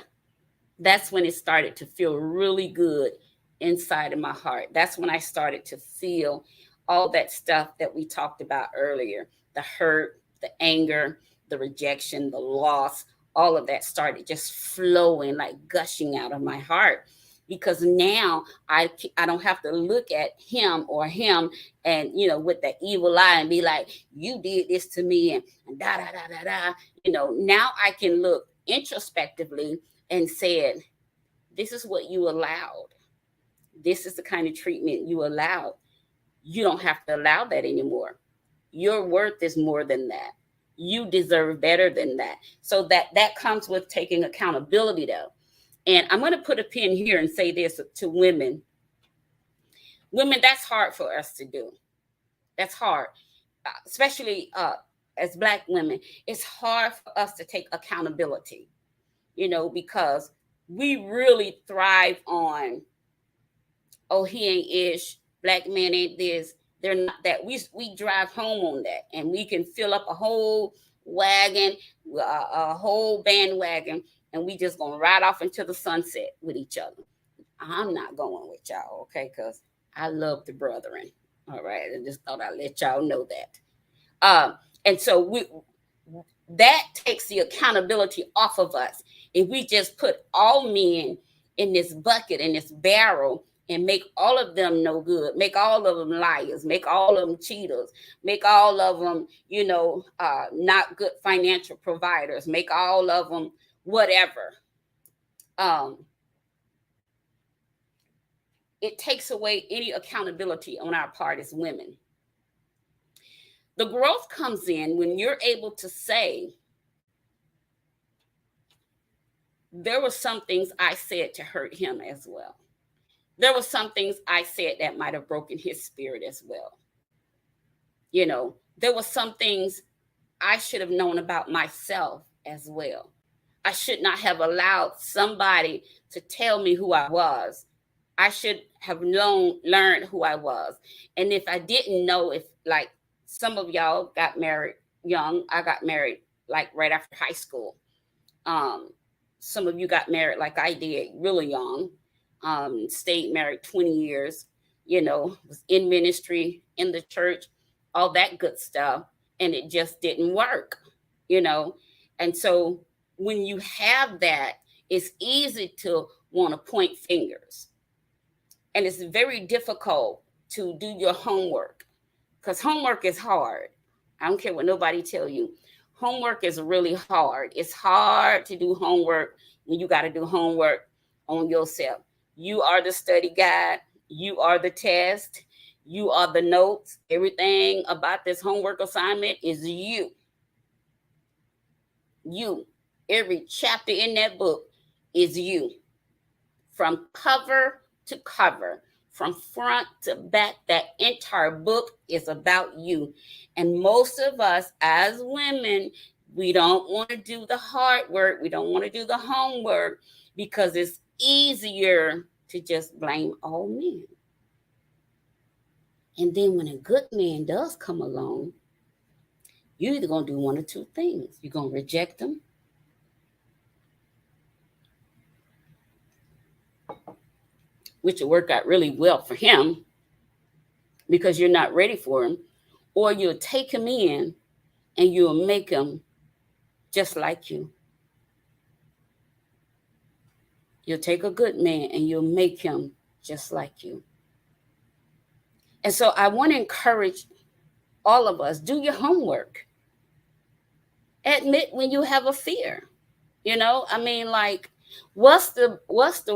That's when it started to feel really good inside of my heart. That's when I started to feel all that stuff that we talked about earlier, the hurt, the anger, the rejection, the loss, all of that started just flowing, like gushing out of my heart. Because now I don't have to look at him and, with that evil eye and be like, you did this to me and da, da, da, da, da. Now I can look introspectively and said, this is what you allowed. This is the kind of treatment you allowed. You don't have to allow that anymore. Your worth is more than that. You deserve better than that. So that comes with taking accountability, though. And I'm going to put a pin here and say this to women. Women, that's hard for us to do. That's hard, especially as Black women. It's hard for us to take accountability, because we really thrive on, oh, he ain't ish, Black men ain't this, they're not that. We drive home on that, and we can fill up a whole wagon, a whole bandwagon, and we just gonna ride off into the sunset with each other. I'm not going with y'all, okay? Because I love the brethren. All right, I just thought I'd let y'all know that. And so that takes the accountability off of us. If we just put all men in this bucket, in this barrel, and make all of them no good, make all of them liars, make all of them cheaters, make all of them, not good financial providers, make all of them whatever. It takes away any accountability on our part as women. The growth comes in when you're able to say, there were some things I said to hurt him as well. There were some things I said that might have broken his spirit as well. There were some things I should have known about myself as well. I should not have allowed somebody to tell me who I was. I should have learned who I was. And if I didn't know, if like some of y'all got married young, I got married like right after high school. Some of you got married like I did, really young. Stayed married 20 years, was in ministry, in the church, all that good stuff. And it just didn't work, And so when you have that, it's easy to want to point fingers. And it's very difficult to do your homework because homework is hard. I don't care what nobody tell you. Homework is really hard. It's hard to do homework when you got to do homework on yourself. You are the study guide. You are the test. You are the notes. Everything about this homework assignment is you. You. Every chapter in that book is you, from cover to cover, from front to back. That entire book is about you. And most of us as women, we don't want to do the hard work. We don't want to do the homework because it's easier to just blame all men. And then when a good man does come along, you're either going to do one or two things. You're going to reject them, which will work out really well for him because you're not ready for him, or you'll take him in and you'll make him just like you. You'll take a good man and you'll make him just like you. And so I want to encourage all of us, do your homework. Admit when you have a fear. You know, I mean, like, what's the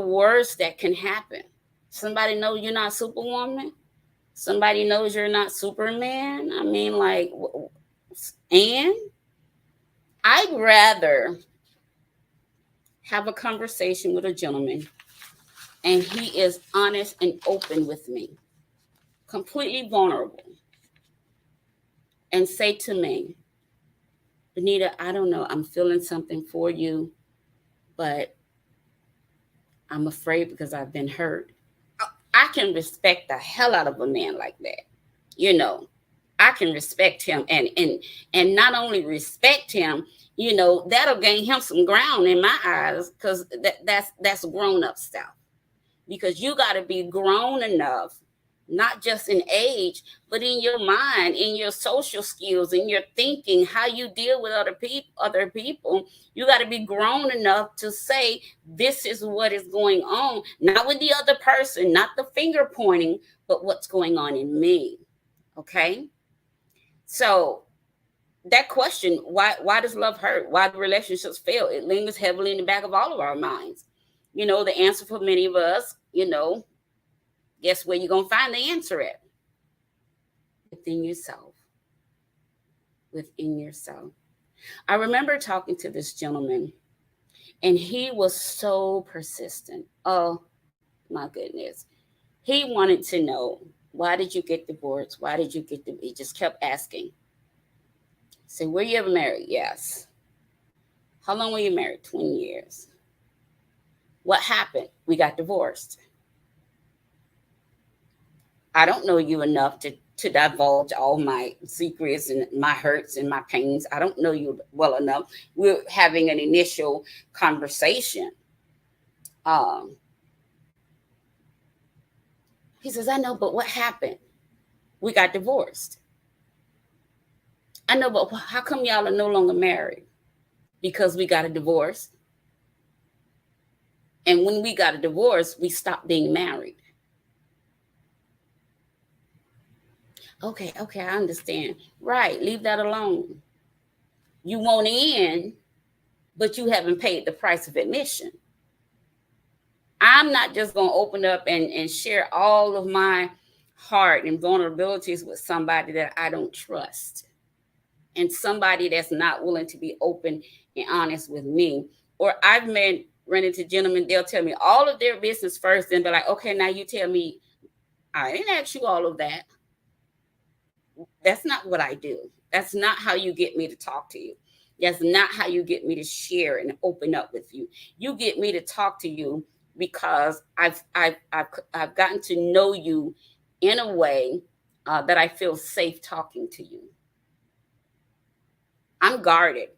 worst that can happen? Somebody knows you're not Superwoman. Somebody knows you're not Superman. I mean, like, and I'd rather have a conversation with a gentleman and he is honest and open with me, completely vulnerable, and say to me, Benita, I don't know, I'm feeling something for you, but I'm afraid because I've been hurt. I can respect the hell out of a man like that. You know, I can respect him and not only respect him, you know, that'll gain him some ground in my eyes, because that's grown up stuff. Because you got to be grown enough, not just in age, but in your mind, in your social skills, in your thinking, how you deal with other people. You got to be grown enough to say, this is what is going on, not with the other person, not the finger pointing, but what's going on in me. Okay. So that question, why does love hurt? Why do relationships fail? It lingers heavily in the back of all of our minds. You know, the answer for many of us, you know, guess where you're going to find the answer at? Within yourself. Within yourself. I remember talking to this gentleman, and he was so persistent. Oh, my goodness. He wanted to know, why did you get divorced? Why did you get divorced? He just kept asking. Say, were you ever married? Yes. How long were you married? 20 years. What happened? We got divorced. I don't know you enough to divulge all my secrets and my hurts and my pains. I don't know you well enough. We're having an initial conversation. He says, I know, but what happened? We got divorced. I know, but how come y'all are no longer married? Because we got a divorce. And when we got a divorce, we stopped being married. Okay, I understand. Right, leave that alone. You want in, but you haven't paid the price of admission. I'm not just going to open up and share all of my heart and vulnerabilities with somebody that I don't trust, and somebody that's not willing to be open and honest with me. Or I've run into gentlemen, they'll tell me all of their business first, and be like, okay, now you tell me. I didn't ask you all of that. That's not what I do. That's not how you get me to talk to you. That's not how you get me to share and open up with you. You get me to talk to you because I've gotten to know you in a way that I feel safe talking to you. I'm guarded.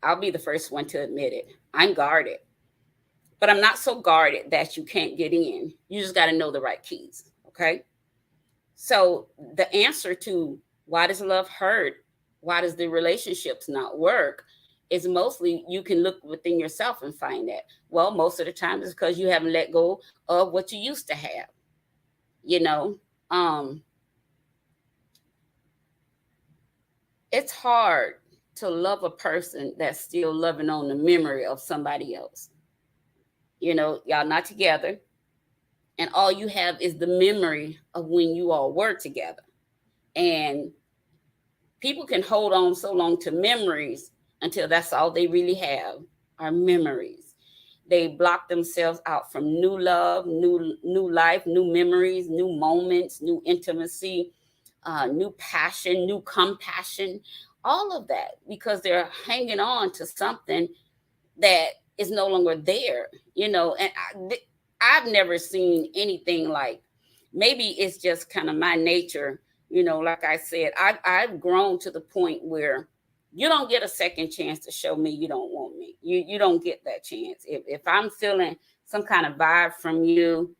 I'll be the first one to admit it. I'm guarded. But I'm not so guarded that you can't get in. You just got to know the right keys. Okay. So the answer to why does love hurt? Why does the relationships not work? Is mostly you can look within yourself and find that. Well, most of the time it's because you haven't let go of what you used to have. You know, it's hard to love a person that's still loving on the memory of somebody else. You know, y'all not together. And all you have is the memory of when you all were together. And people can hold on so long to memories until that's all they really have are memories. They block themselves out from new love, new life, new memories, new moments, new intimacy, new passion, new compassion, all of that, because they're hanging on to something that is no longer there, And I've never seen anything like, maybe it's just kind of my nature, like I said, I've grown to the point where you don't get a second chance to show me you don't want me. You don't get that chance. If I'm feeling some kind of vibe from you,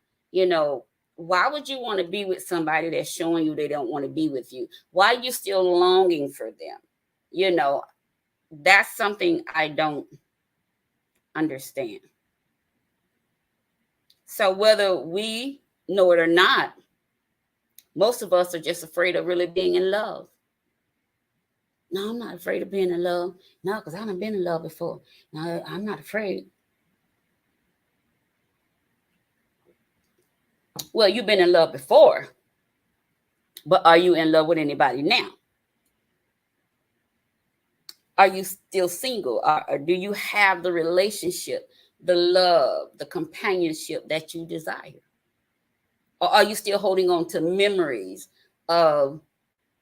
why would you want to be with somebody that's showing you they don't want to be with you? Why are you still longing for them? That's something I don't understand. So whether we know it or not, most of us are just afraid of really being in love. No, I'm not afraid of being in love. No, because I haven't been in love before. No, I'm not afraid. Well, you've been in love before, but are you in love with anybody now? Are you still single? Or do you have the relationship, the love, the companionship that you desire? Or are you still holding on to memories of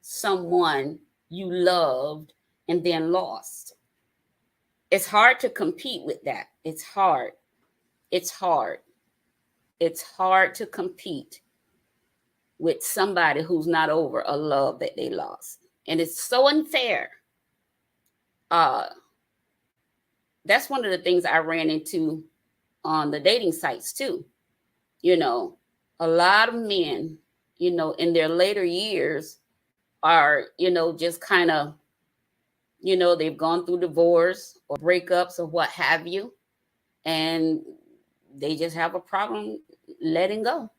someone you loved and then lost? It's hard to compete with that. It's hard. It's hard. It's hard to compete with somebody who's not over a love that they lost. And it's so unfair. That's one of the things I ran into on the dating sites too. A lot of men, in their later years are, just kind of, they've gone through divorce or breakups or what have you. And they just have a problem letting go.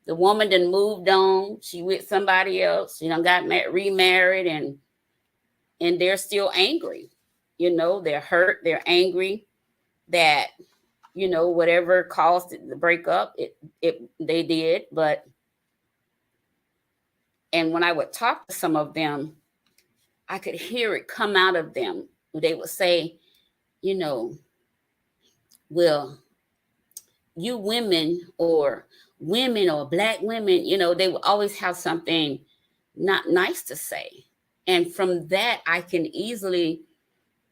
The woman then moved on. She with somebody else. Got remarried, and they're still angry. They're hurt. They're angry that whatever caused the breakup, they did. And when I would talk to some of them, I could hear it come out of them. They would say, well, you women or black women, they will always have something not nice to say. And from that, I can easily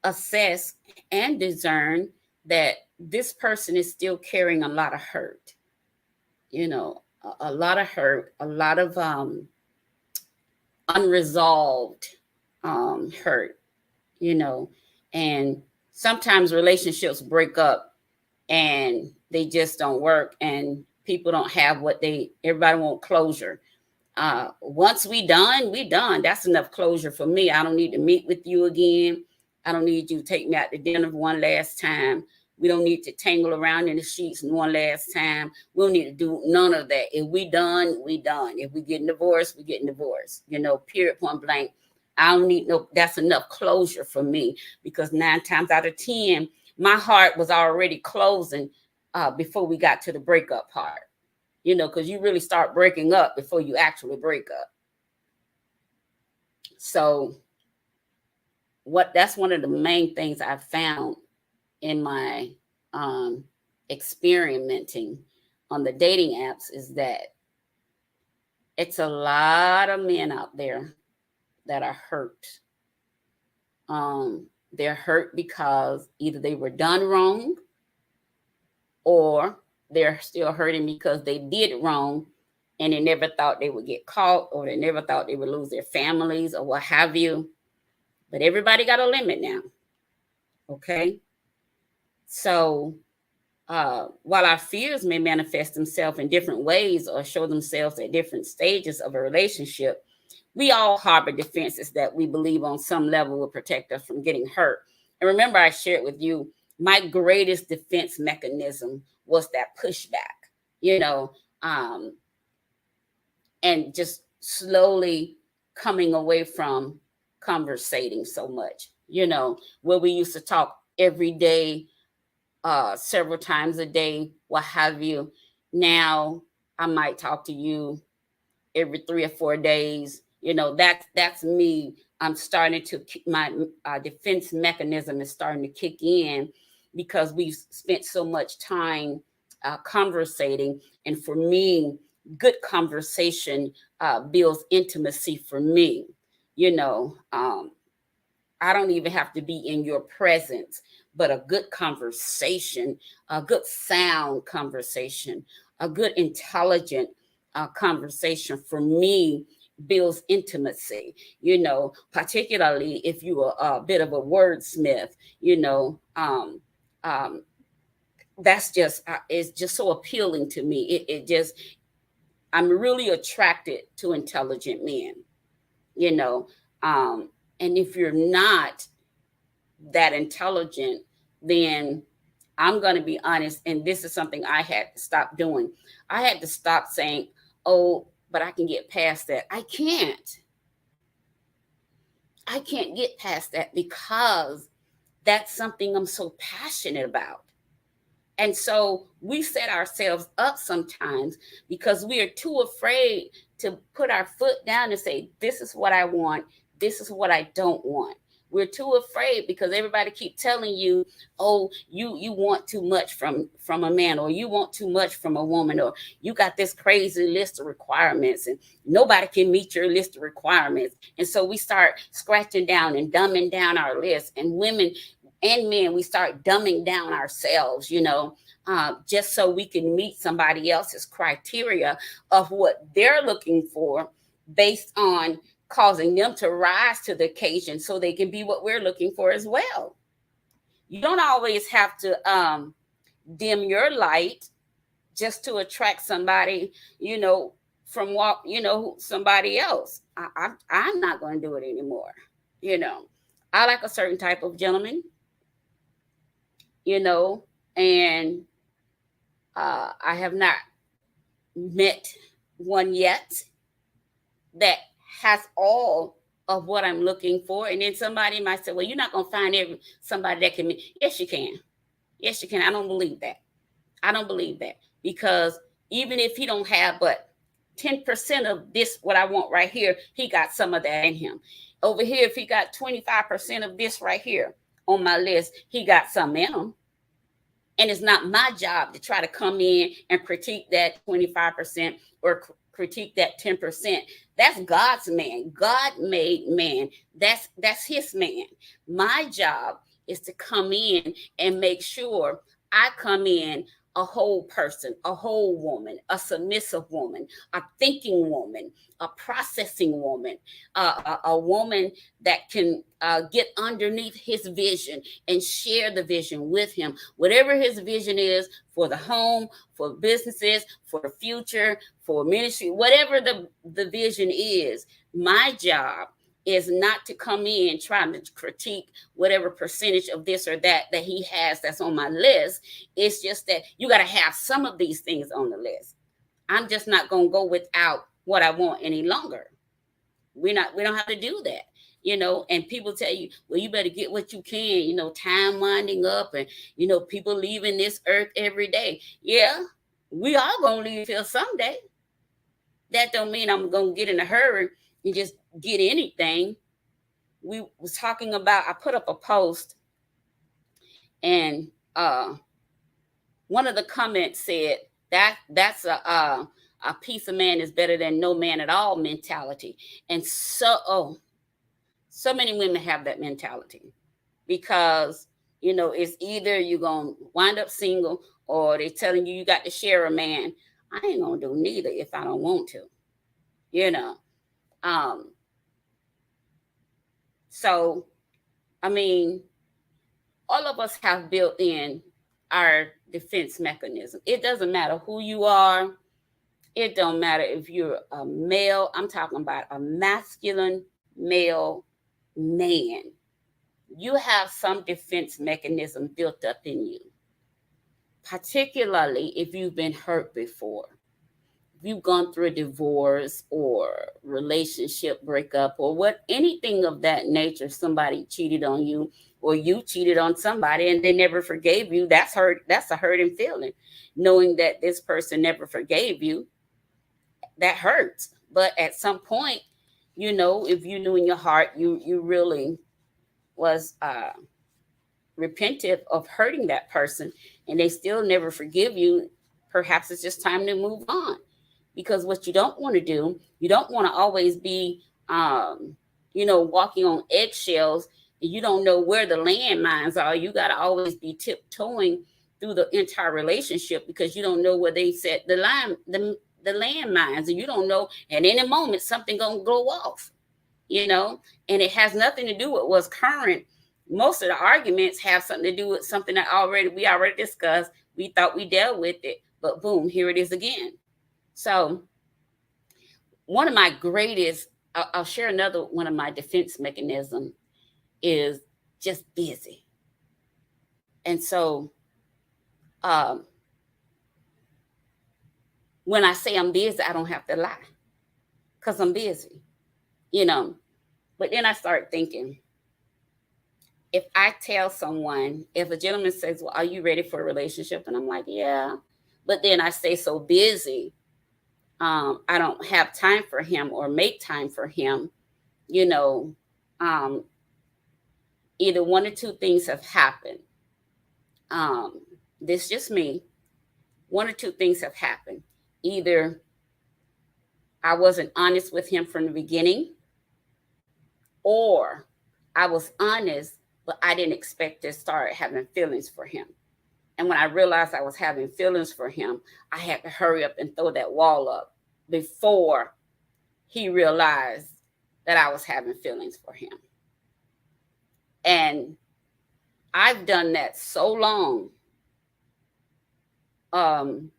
assess and discern that this person is still carrying a lot of hurt, a lot of hurt, a lot of unresolved hurt, and sometimes relationships break up and they just don't work, and people don't have everybody want closure. Once we done, that's enough closure for me. I don't need to meet with you again. I don't need you to take me out to dinner one last time. We don't need to tangle around in the sheets one last time. We don't need to do none of that. If we done, we done. If we getting divorced, we getting divorced. Period, point blank. I don't need that's enough closure for me, because 9 times out of 10, my heart was already closing before we got to the breakup part. Because you really start breaking up before you actually break up. So that's one of the main things I found in my experimenting on the dating apps, is that it's a lot of men out there that are hurt. They're hurt because either they were done wrong, or they're still hurting because they did wrong and they never thought they would get caught, or they never thought they would lose their families or what have you. But everybody got a limit now. Okay. So while our fears may manifest themselves in different ways or show themselves at different stages of a relationship, we all harbor defenses that we believe on some level will protect us from getting hurt. And remember, I shared with you, my greatest defense mechanism was that pushback, and just slowly coming away from conversating so much, where we used to talk every day, several times a day, what have you. Now I might talk to you every 3 or 4 days. That's me I'm starting to, my defense mechanism is starting to kick in because we've spent so much time conversating. And for me, good conversation builds intimacy for me. You know, I don't even have to be in your presence, but a good conversation, a good sound conversation, a good intelligent conversation for me builds intimacy, you know, particularly if you are a bit of a wordsmith, you know, that's just, it's just so appealing to me. It just, I'm really attracted to intelligent men, you know, and if you're not that intelligent, then I'm going to be honest. And this is something I had to stop doing. I had to stop saying, oh, but I can get past that. I can't get past that because that's something I'm so passionate about. And so we set ourselves up sometimes because we are too afraid to put our foot down and say, this is what I want. This is what I don't want. We're too afraid because everybody keep telling you, oh, you want too much from a man, or you want too much from a woman, or you got this crazy list of requirements and nobody can meet your list of requirements. And so we start scratching down and dumbing down our list, and women and men, we start dumbing down ourselves, you know, just so we can meet somebody else's criteria of what they're looking for based on causing them to rise to the occasion so they can be what we're looking for as well. You don't always have to dim your light just to attract somebody, you know, from what, you know, somebody else. I'm not going to do it anymore. You know, I like a certain type of gentleman, you know, and I have not met one yet that has all of what I'm looking for. And then somebody might say, well, you're not going to find somebody that can meet. Yes, you can. Yes, you can. I don't believe that. I don't believe that, because even if he don't have but 10% of this, what I want right here, he got some of that in him. Over here, if he got 25% of this right here on my list, he got some in him. And it's not my job to try to come in and critique that 25% or critique that 10%. That's God's man. God made man. That's his man. My job is to come in and make sure I come in a whole person, a whole woman, a submissive woman, a thinking woman, a processing woman, a woman that can get underneath his vision and share the vision with him. Whatever his vision is for the home, for businesses, for the future, for ministry, whatever the vision is, my job is not to come in trying to critique whatever percentage of this or that he has that's on my list. It's just that you got to have some of these things on the list. I'm just not going to go without what I want any longer. We don't have to do that, you know. And people tell you, well, you better get what you can, you know, time winding up, and, you know, people leaving this earth every day. Yeah, we are going to leave here someday. That don't mean I'm going to get in a hurry and just get anything. We was talking about, I put up a post, and one of the comments said that's a piece of man is better than no man at all mentality. And so many women have that mentality, because, you know, it's either you're going to wind up single, or they're telling you got to share a man. I ain't going to do neither if I don't want to, you know. So, I mean, all of us have built in our defense mechanism. It doesn't matter who you are. It don't matter if you're a male. I'm talking about a masculine male man. You have some defense mechanism built up in you, particularly if you've been hurt before. If you've gone through a divorce or relationship breakup or anything of that nature, somebody cheated on you, or you cheated on somebody and they never forgave you, that's hurt. That's a hurting feeling. Knowing that this person never forgave you, that hurts. But at some point, if you knew in your heart you really was repentive of hurting that person and they still never forgive you, perhaps it's just time to move on. Because what you don't want to do, you don't want to always be, walking on eggshells and you don't know where the landmines are. You got to always be tiptoeing through the entire relationship because you don't know where they set the landmines, and you don't know at any moment something gonna go off, and it has nothing to do with what's current. Most of the arguments have something to do with something that we already discussed. We thought we dealt with it, but boom, here it is again. So one of my greatest, I'll share another one of my defense mechanisms is just busy. And so when I say I'm busy, I don't have to lie because I'm busy, But then I start thinking, if I tell someone, if a gentleman says, well, are you ready for a relationship? And I'm like, yeah. But then I stay so busy, I don't have time for him or make time for him, either one or two things have happened. This is just me. One or two things have happened. Either I wasn't honest with him from the beginning, or I was honest, but I didn't expect to start having feelings for him. And when I realized I was having feelings for him, I had to hurry up and throw that wall up before he realized that I was having feelings for him. And I've done that so long. And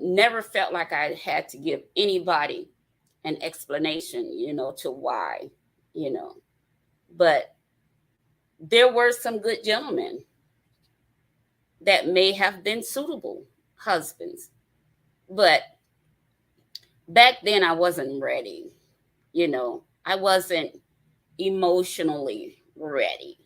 never felt like I had to give anybody an explanation, to why, But there were some good gentlemen that may have been suitable husbands. But back then I wasn't ready. I wasn't emotionally ready,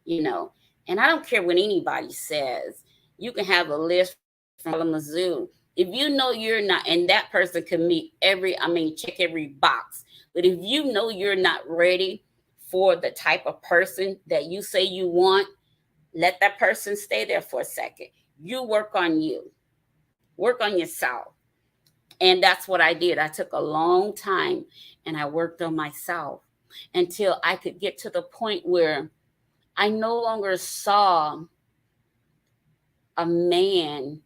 And I don't care what anybody says. You can have a list from Kalamazoo. If you know you're not, and that person can meet check every box. But if you know you're not ready for the type of person that you say you want, let that person stay there for a second. You work on you. Work on yourself. And that's what I did. I took a long time and I worked on myself until I could get to the point where I no longer saw a man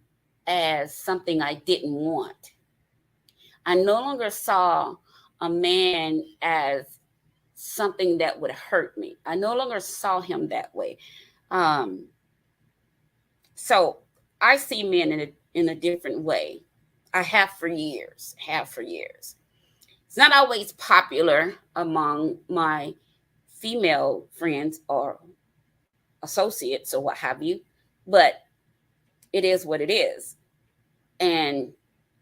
as something I didn't want. I no longer saw a man as something that would hurt me. I no longer saw him that way. So I see men in a different way. I have for years. It's not always popular among my female friends or associates or what have you, but it is what it is. And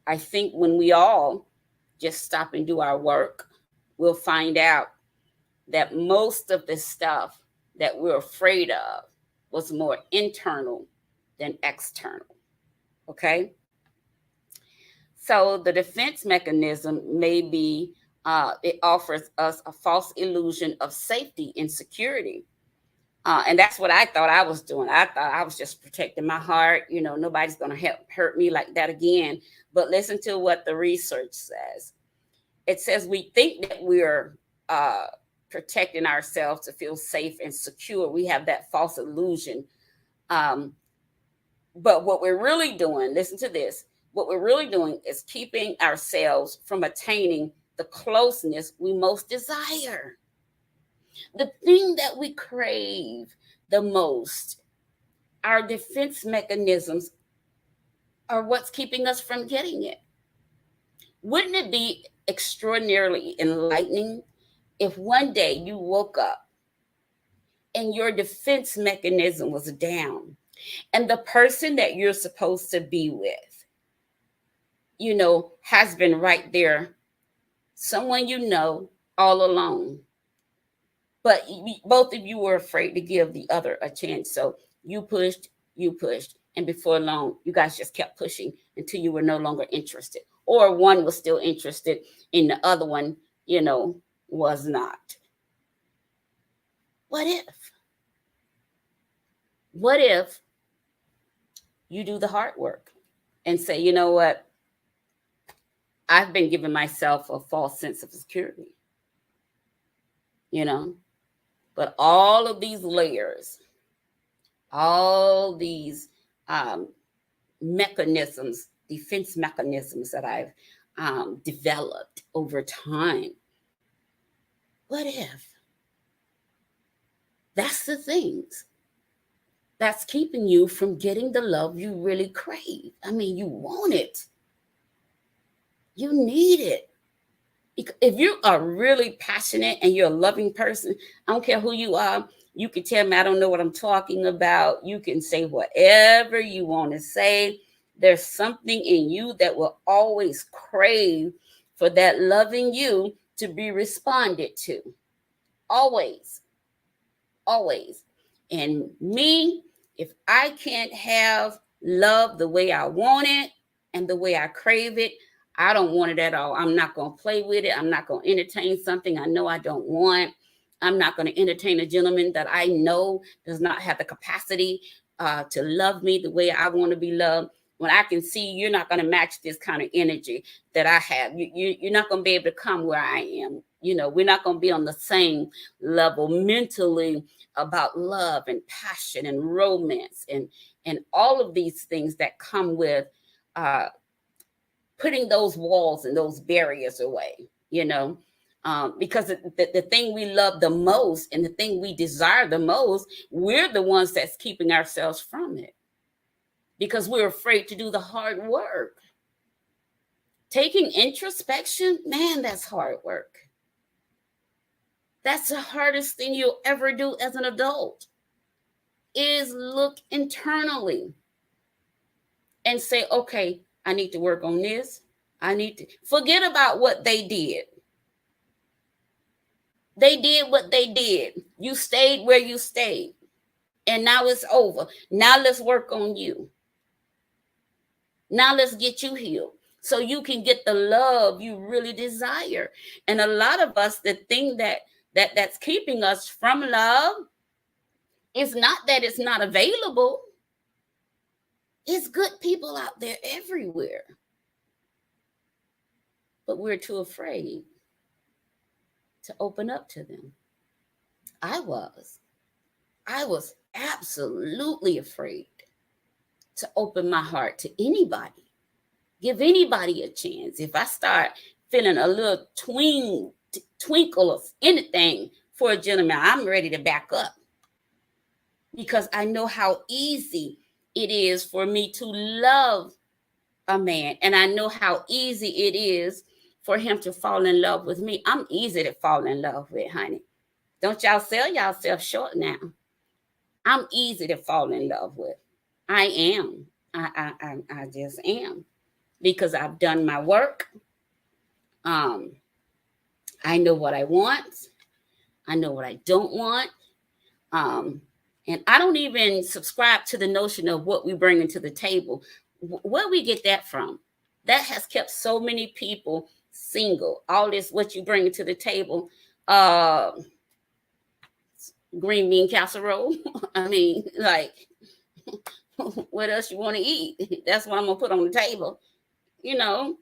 I think when we all just stop and do our work, we'll find out that most of the stuff that we're afraid of was more internal than external. Okay? So the defense mechanism may be, it offers us a false illusion of safety and security. And that's what I thought I was doing. I thought I was just protecting my heart. Nobody's going to hurt me like that again. But listen to what the research says. It says we think that we're protecting ourselves to feel safe and secure. We have that false illusion. But what we're really doing, listen to this, what we're really doing is keeping ourselves from attaining the closeness we most desire. The thing that we crave the most, our defense mechanisms are what's keeping us from getting it. Wouldn't it be extraordinarily enlightening if one day you woke up and your defense mechanism was down and the person that you're supposed to be with, has been right there, someone all along. But both of you were afraid to give the other a chance. So you pushed, and before long, you guys just kept pushing until you were no longer interested. or one was still interested and the other one, was not. What if? What if you do the hard work and say, you know what? I've been giving myself a false sense of security, but all of these layers, all these mechanisms, defense mechanisms that I've developed over time. What if? That's the things that's keeping you from getting the love you really crave. I mean, you want it. You need it. If you are really passionate and you're a loving person, I don't care who you are, you can tell me I don't know what I'm talking about. You can say whatever you want to say. There's something in you that will always crave for that loving you to be responded to. Always. Always. And me, if I can't have love the way I want it and the way I crave it, I don't want it at all. I'm not going to play with it. I'm not going to entertain something I know I don't want. I'm not going to entertain a gentleman that I know does not have the capacity to love me the way I want to be loved. When I can see you're not going to match this kind of energy that I have, you're not going to be able to come where I am. We're not going to be on the same level mentally about love and passion and romance and all of these things that come with putting those walls and those barriers away, because the thing we love the most and the thing we desire the most, we're the ones that's keeping ourselves from it because we're afraid to do the hard work. Taking introspection, man, that's hard work. That's the hardest thing you'll ever do as an adult, is look internally and say, okay, I need to work on this. I need to forget about what they did. They did what they did. You stayed where you stayed. And now it's over. Now let's work on you. Now let's get you healed so you can get the love you really desire. And a lot of us, the thing that's keeping us from love is not that it's not available. It's good people out there everywhere. But we're too afraid to open up to them. I was absolutely afraid to open my heart to anybody, give anybody a chance. If I start feeling a little twinkle of anything for a gentleman, I'm ready to back up because I know how easy it is for me to love a man. And I know how easy it is for him to fall in love with me. I'm easy to fall in love with, honey. Don't y'all sell yourself short now. I'm easy to fall in love with. I am. I just am. Because I've done my work. I know what I want. I know what I don't want. And I don't even subscribe to the notion of what we bring into the table. Where we get that from? That has kept so many people single. All this, what you bring to the table, green bean casserole. I mean, like, what else you want to eat? That's what I'm gonna put on the table. Don't.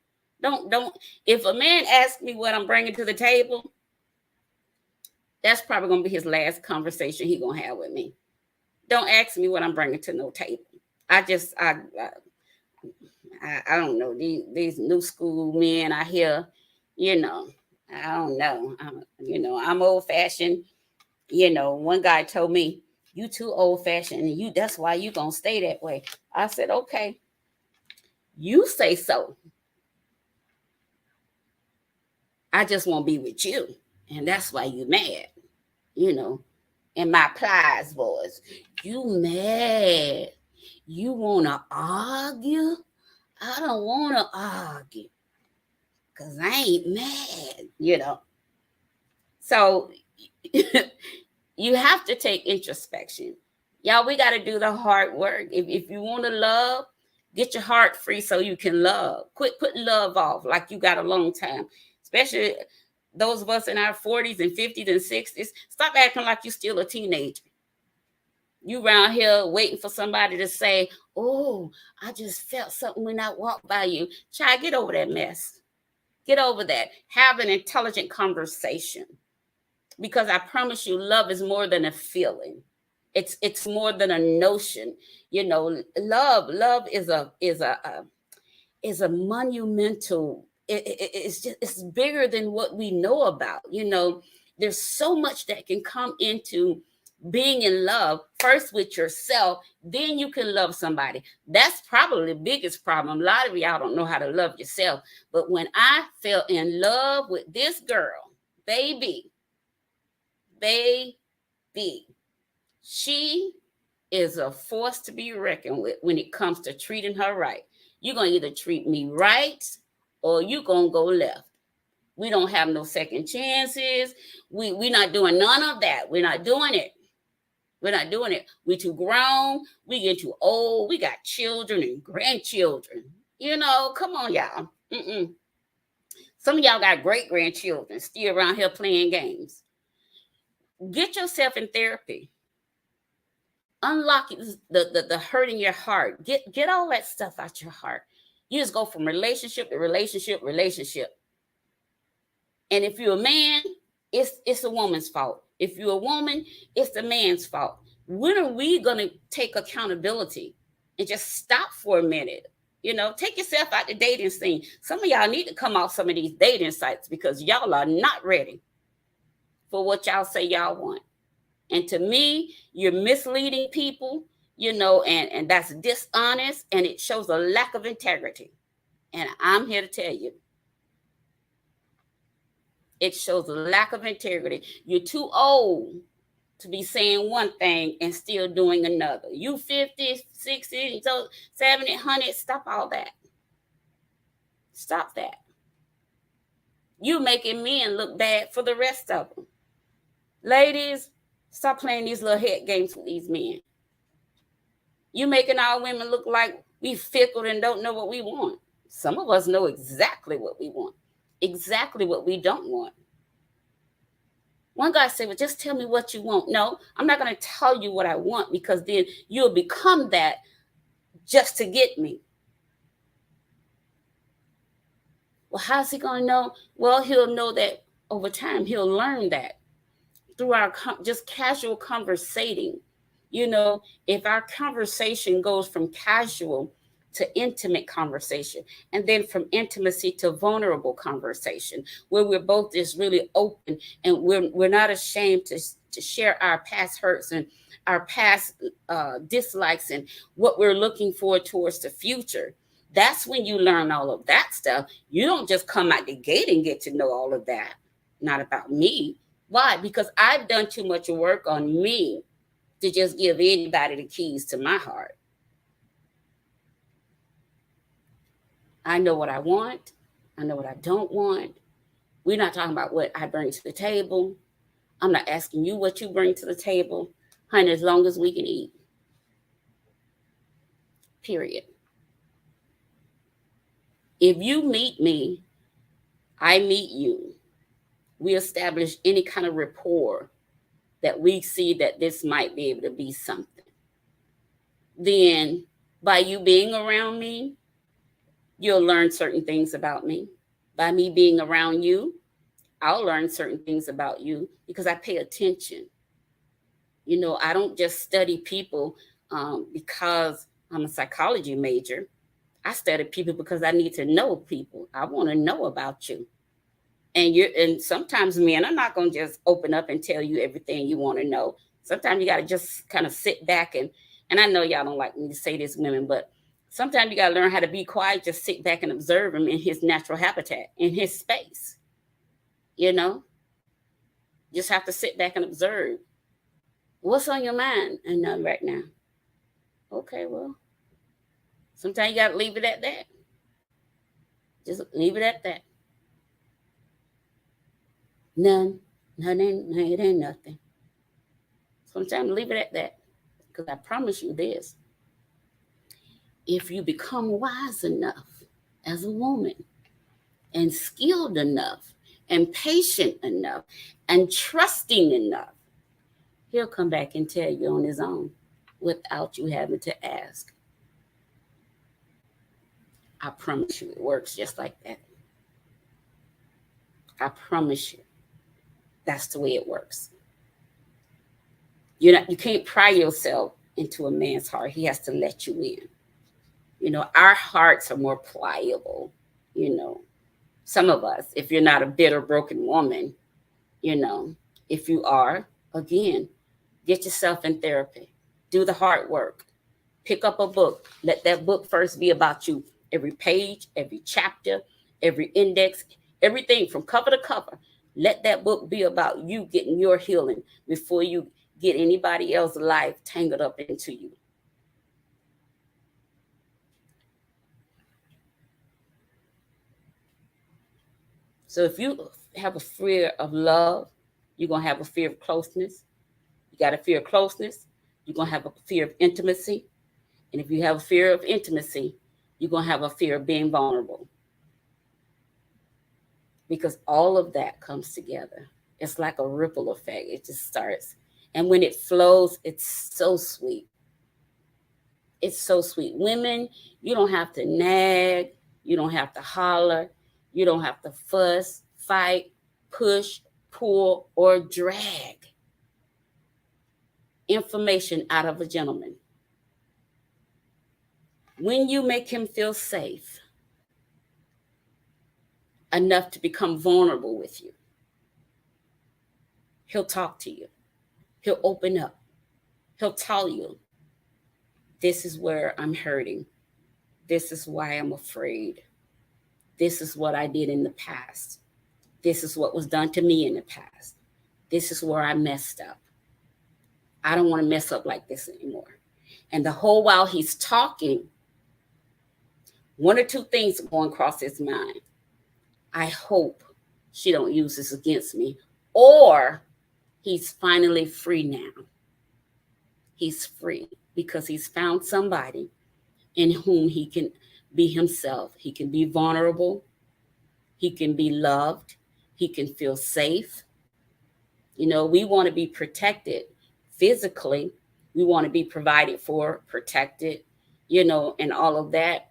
If a man asks me what I'm bringing to the table, that's probably gonna be his last conversation he gonna have with me. Don't ask me what I'm bringing to no table. I don't know, these new school men I hear, I don't know. I'm old fashioned. One guy told me, you too old fashioned and that's why you gonna stay that way. I said, okay, you say so. I just won't be with you. And that's why you mad, in my plies voice. You mad. You want to argue? I don't want to argue because I ain't mad, So you have to take introspection. Y'all, we got to do the hard work. If you want to love, Get your heart free so you can love. Quit putting love off like you got a long time, especially those of us in our 40s and 50s and 60s. Stop acting like you're still a teenager. You around here waiting for somebody to say, oh, I just felt something when I walked by you. Child, get over that mess. Get over that. Have an intelligent conversation. Because I promise you, love is more than a feeling. It's more than a notion. You know, love is a monumental. It's bigger than what we know about. You know, there's so much that can come into being in love, first with yourself, then you can love somebody. That's probably the biggest problem. A lot of y'all don't know how to love yourself. But when I fell in love with this girl, baby, she is a force to be reckoned with when it comes to treating her right. You're going to either treat me right or you're going to go left. We don't have no second chances. We're not doing none of that. We're not doing it. We're not doing it. We too grown. We get too old. We got children and grandchildren. You know, come on, y'all. Some of y'all got great-grandchildren still around here playing games. Get yourself in therapy. Unlock the hurt in your heart. Get all that stuff out your heart. You just go from relationship to relationship. And if you're a man, it's a woman's fault. If you're a woman, it's the man's fault. When are we going to take accountability and just stop for a minute? You know, take yourself out the dating scene. Some of y'all need to come off some of these dating sites because y'all are not ready for what y'all say y'all want. And to me, you're misleading people, you know, and that's dishonest, and it shows a lack of integrity. And I'm here to tell you, it shows a lack of integrity. You're too old to be saying one thing and still doing another. You 50, 60, 70, 100, stop all that. Stop that. You making men look bad for the rest of them. Ladies, stop playing these little head games with these men. You making our women look like we fickle and don't know what we want. Some of us know exactly what we want, exactly what we don't want. One guy said, well, just tell me what you want. No, I'm not going to tell you what I want because then you'll become that just to get me. Well, how's he going to know? Well, he'll know that over time. He'll learn that through our just casual conversating. You know, if our conversation goes from casual to intimate conversation, and then from intimacy to vulnerable conversation, where we're both just really open and we're not ashamed to share our past hurts and our past dislikes and what we're looking for towards the future. That's when you learn all of that stuff. You don't just come out the gate and get to know all of that. Not about me. Why? Because I've done too much work on me to just give anybody the keys to my heart. I know what I want. I know what I don't want. We're not talking about what I bring to the table. I'm not asking you what you bring to the table. Honey, as long as we can eat. Period. If you meet me, I meet you. We establish any kind of rapport that we see that this might be able to be something. Then by you being around me, you'll learn certain things about me. By me being around you, I'll learn certain things about you because I pay attention. You know, I don't just study people because I'm a psychology major. I study people because I need to know people. I want to know about you. And sometimes men are not going to just open up and tell you everything you want to know. Sometimes you got to just kind of sit back and I know y'all don't like me to say this, women, but sometimes you got to learn how to be quiet, just sit back and observe him in his natural habitat, in his space. You know, just have to sit back and observe. What's on your mind? And none right now. Okay, well, sometimes you got to leave it at that. Just leave it at that. None. It ain't nothing. Sometimes leave it at that. Because I promise you this. if you become wise enough as a woman and skilled enough and patient enough and trusting enough, he'll come back and tell you on his own without you having to ask. I promise you, it works just like that. I promise you, that's the way it works. You can't pry yourself into a man's heart. He has to let you in. Our hearts are more pliable. Some of us, if you're not a bitter, broken woman, if you are, again, get yourself in therapy, do the hard work, pick up a book. Let that book first be about you. Every page, every chapter, every index, everything from cover to cover. Let that book be about you getting your healing before you get anybody else's life tangled up into you. So if you have a fear of love, you're going to have a fear of closeness. You got a fear of closeness, you're going to have a fear of intimacy. And if you have a fear of intimacy, you're going to have a fear of being vulnerable. Because all of that comes together. It's like a ripple effect. It just starts. And when it flows, it's so sweet. It's so sweet. Women, you don't have to nag. You don't have to holler. You don't have to fuss, fight, push, pull, or drag information out of a gentleman. When you make him feel safe enough to become vulnerable with you, he'll talk to you. He'll open up. He'll tell you, this is where I'm hurting. This is why I'm afraid. This is what I did in the past. This is what was done to me in the past. This is where I messed up. I don't want to mess up like this anymore. And the whole while he's talking, one or two things are going across his mind. I hope she don't use this against me. Or he's finally free now. He's free because he's found somebody in whom he can be himself. He can be vulnerable. He can be loved. He can feel safe. We want to be protected physically. We want to be provided for, protected, and all of that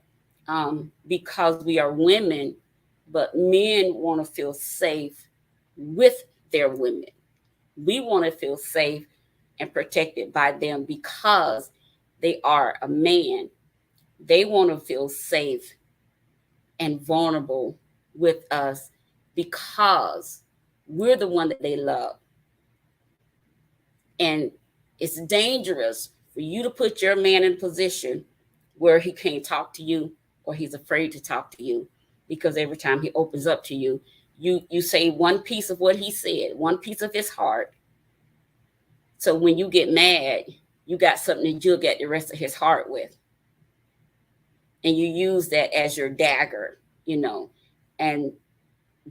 because we are women. But men want to feel safe with their women. We want to feel safe and protected by them because they are a man. They want to feel safe and vulnerable with us because we're the one that they love. And it's dangerous for you to put your man in a position where he can't talk to you or he's afraid to talk to you because every time he opens up to you, you say one piece of what he said, one piece of his heart. So when you get mad, you got something that you'll get the rest of his heart with. And you use that as your dagger, And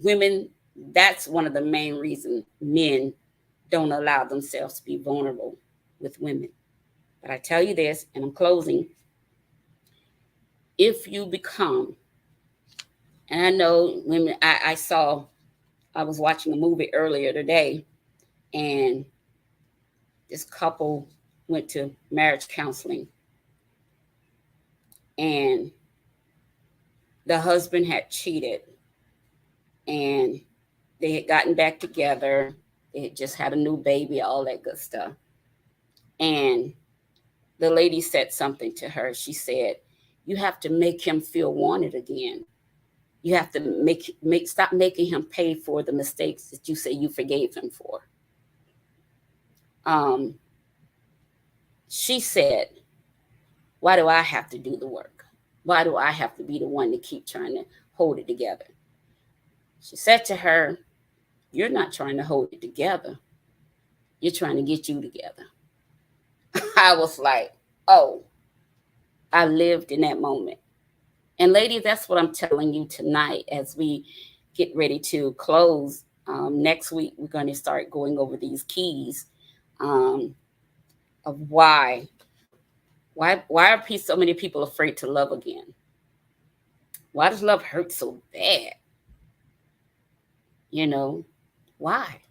women, that's one of the main reasons men don't allow themselves to be vulnerable with women. But I tell you this, and I'm closing. If you become, and I know women, I was watching a movie earlier today, and this couple went to marriage counseling. And the husband had cheated. And they had gotten back together. They had just had a new baby, all that good stuff. And the lady said something to her. She said, you have to make him feel wanted again. You have to stop making him pay for the mistakes that you say you forgave him for. She said, why do I have to do the work? Why do I have to be the one to keep trying to hold it together? She said to her, you're not trying to hold it together. You're trying to get you together. I was like, oh, I lived in that moment. And ladies, that's what I'm telling you tonight as we get ready to close. Next week, we're going to start going over these keys of why Why are so many people afraid to love again? Why does love hurt so bad? You know, why?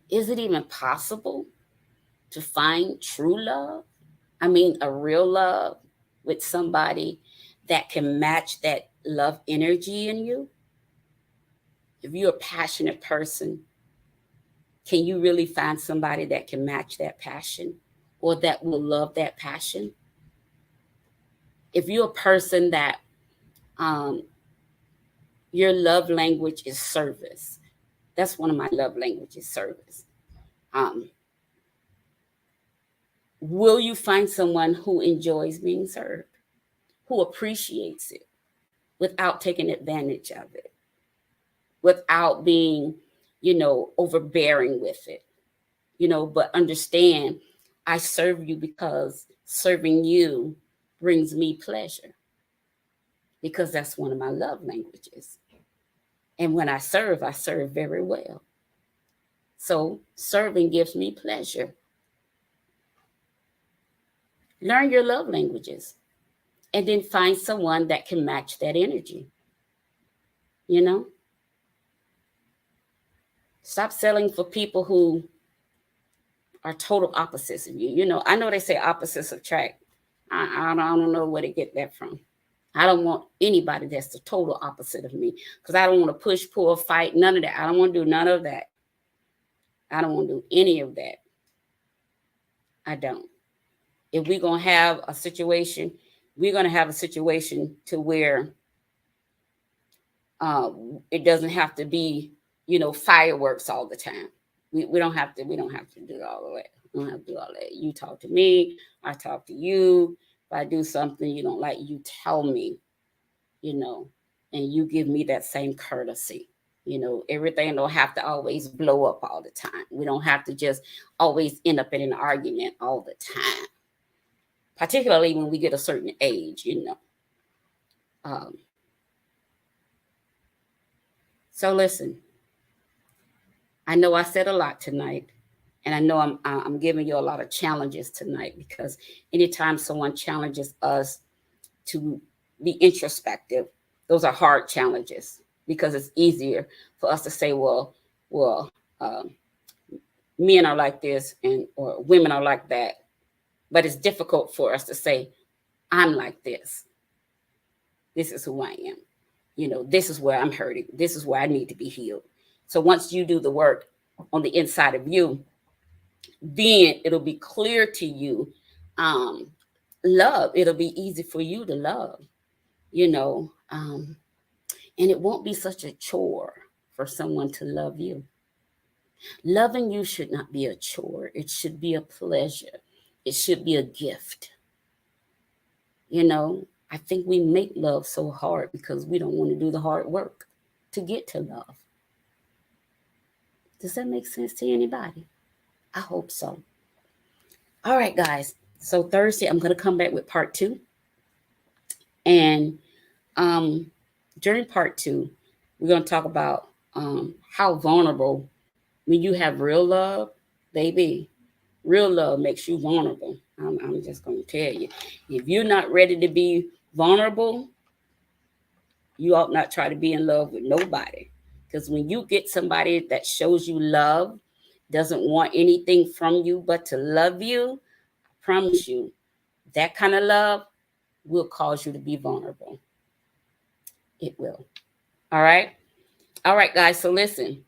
Is it even possible to find true love? I mean, a real love with somebody that can match that love energy in you? If you're a passionate person, can you really find somebody that can match that passion or that will love that passion? If you're a person that your love language is service, that's one of my love languages, service. Um, will you find someone who enjoys being served, who appreciates it without taking advantage of it, without being, overbearing with it, but understand I serve you because serving you brings me pleasure, because that's one of my love languages. And when I serve very well. So serving gives me pleasure. Learn your love languages and then find someone that can match that energy. Stop selling for people who are total opposites of you. I know they say opposites attract. I don't know where they get that from. I don't want anybody that's the total opposite of me, because I don't want to push, pull, fight, none of that. I don't want to do none of that. I don't want to do any of that. I don't. If we're going to have a situation, we're going to have a situation to where it doesn't have to be, fireworks all the time. We don't have to do all of that. We don't have to do all that. You talk to me, I talk to you. If I do something you don't like, you tell me, and you give me that same courtesy. Everything don't have to always blow up all the time. We don't have to just always end up in an argument all the time, particularly when we get a certain age, So listen, I know I said a lot tonight, and I know I'm giving you a lot of challenges tonight, because anytime someone challenges us to be introspective, those are hard challenges, because it's easier for us to say, well, men are like this or women are like that. But it's difficult for us to say, I'm like this. This is who I am. This is where I'm hurting. This is where I need to be healed. So once you do the work on the inside of you, then it'll be clear to you. Love, it'll be easy for you to love, and it won't be such a chore for someone to love you. Loving you should not be a chore. It should be a pleasure. It should be a gift. I think we make love so hard because we don't want to do the hard work to get to love. Does that make sense to anybody? I hope so. All right, guys. So Thursday, I'm going to come back with part 2. And during part 2, we're going to talk about how vulnerable, when you have real love, baby, real love makes you vulnerable. I'm just going to tell you. If you're not ready to be vulnerable, you ought not try to be in love with nobody. Because when you get somebody that shows you love, doesn't want anything from you but to love you, I promise you, that kind of love will cause you to be vulnerable. It will. All right? All right, guys. So listen,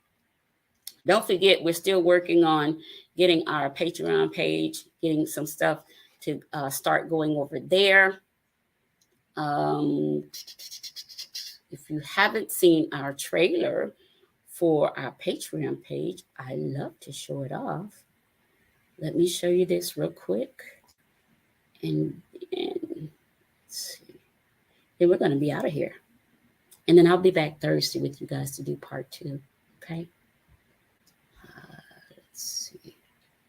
don't forget, we're still working on getting our Patreon page, getting some stuff to start going over there. If you haven't seen our trailer for our Patreon page, I love to show it off. Let me show you this real quick. And let's see. Then we're going to be out of here. And then I'll be back Thursday with you guys to do part 2. Okay? Let's see.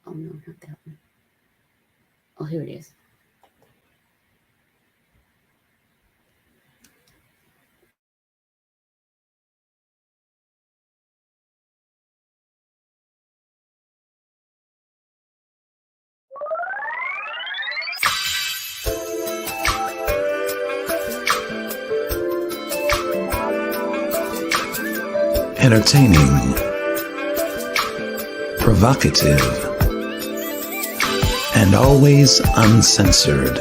Oh, no, not that one. Oh, here it is. entertaining, provocative, and always uncensored.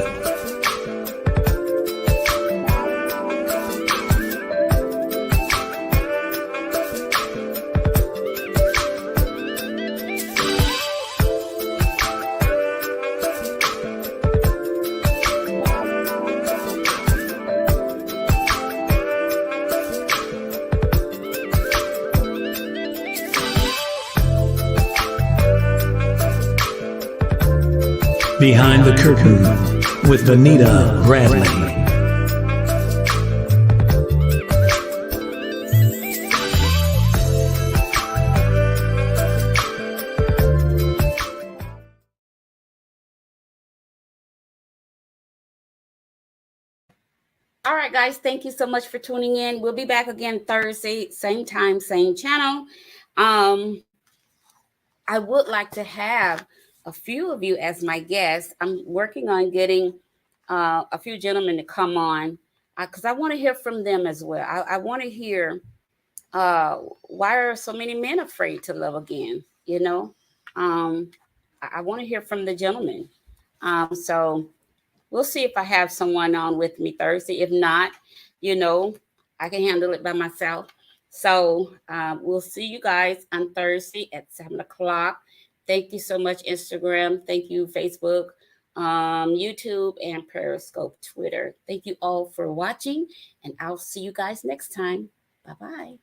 Behind the Curtain with Vanita Bradley. All right, guys, thank you so much for tuning in. We'll be back again Thursday, same time, same channel. I would like to have a few of you as my guests. I'm working on getting a few gentlemen to come on because I want to hear from them as well. I want to hear why are so many men afraid to love again? You know, I want to hear from the gentlemen. So we'll see if I have someone on with me Thursday. If not, you know, I can handle it by myself. So we'll see you guys on Thursday at 7 o'clock. Thank you so much, Instagram. Thank you, Facebook, YouTube, and Periscope, Twitter. Thank you all for watching, and I'll see you guys next time. Bye-bye.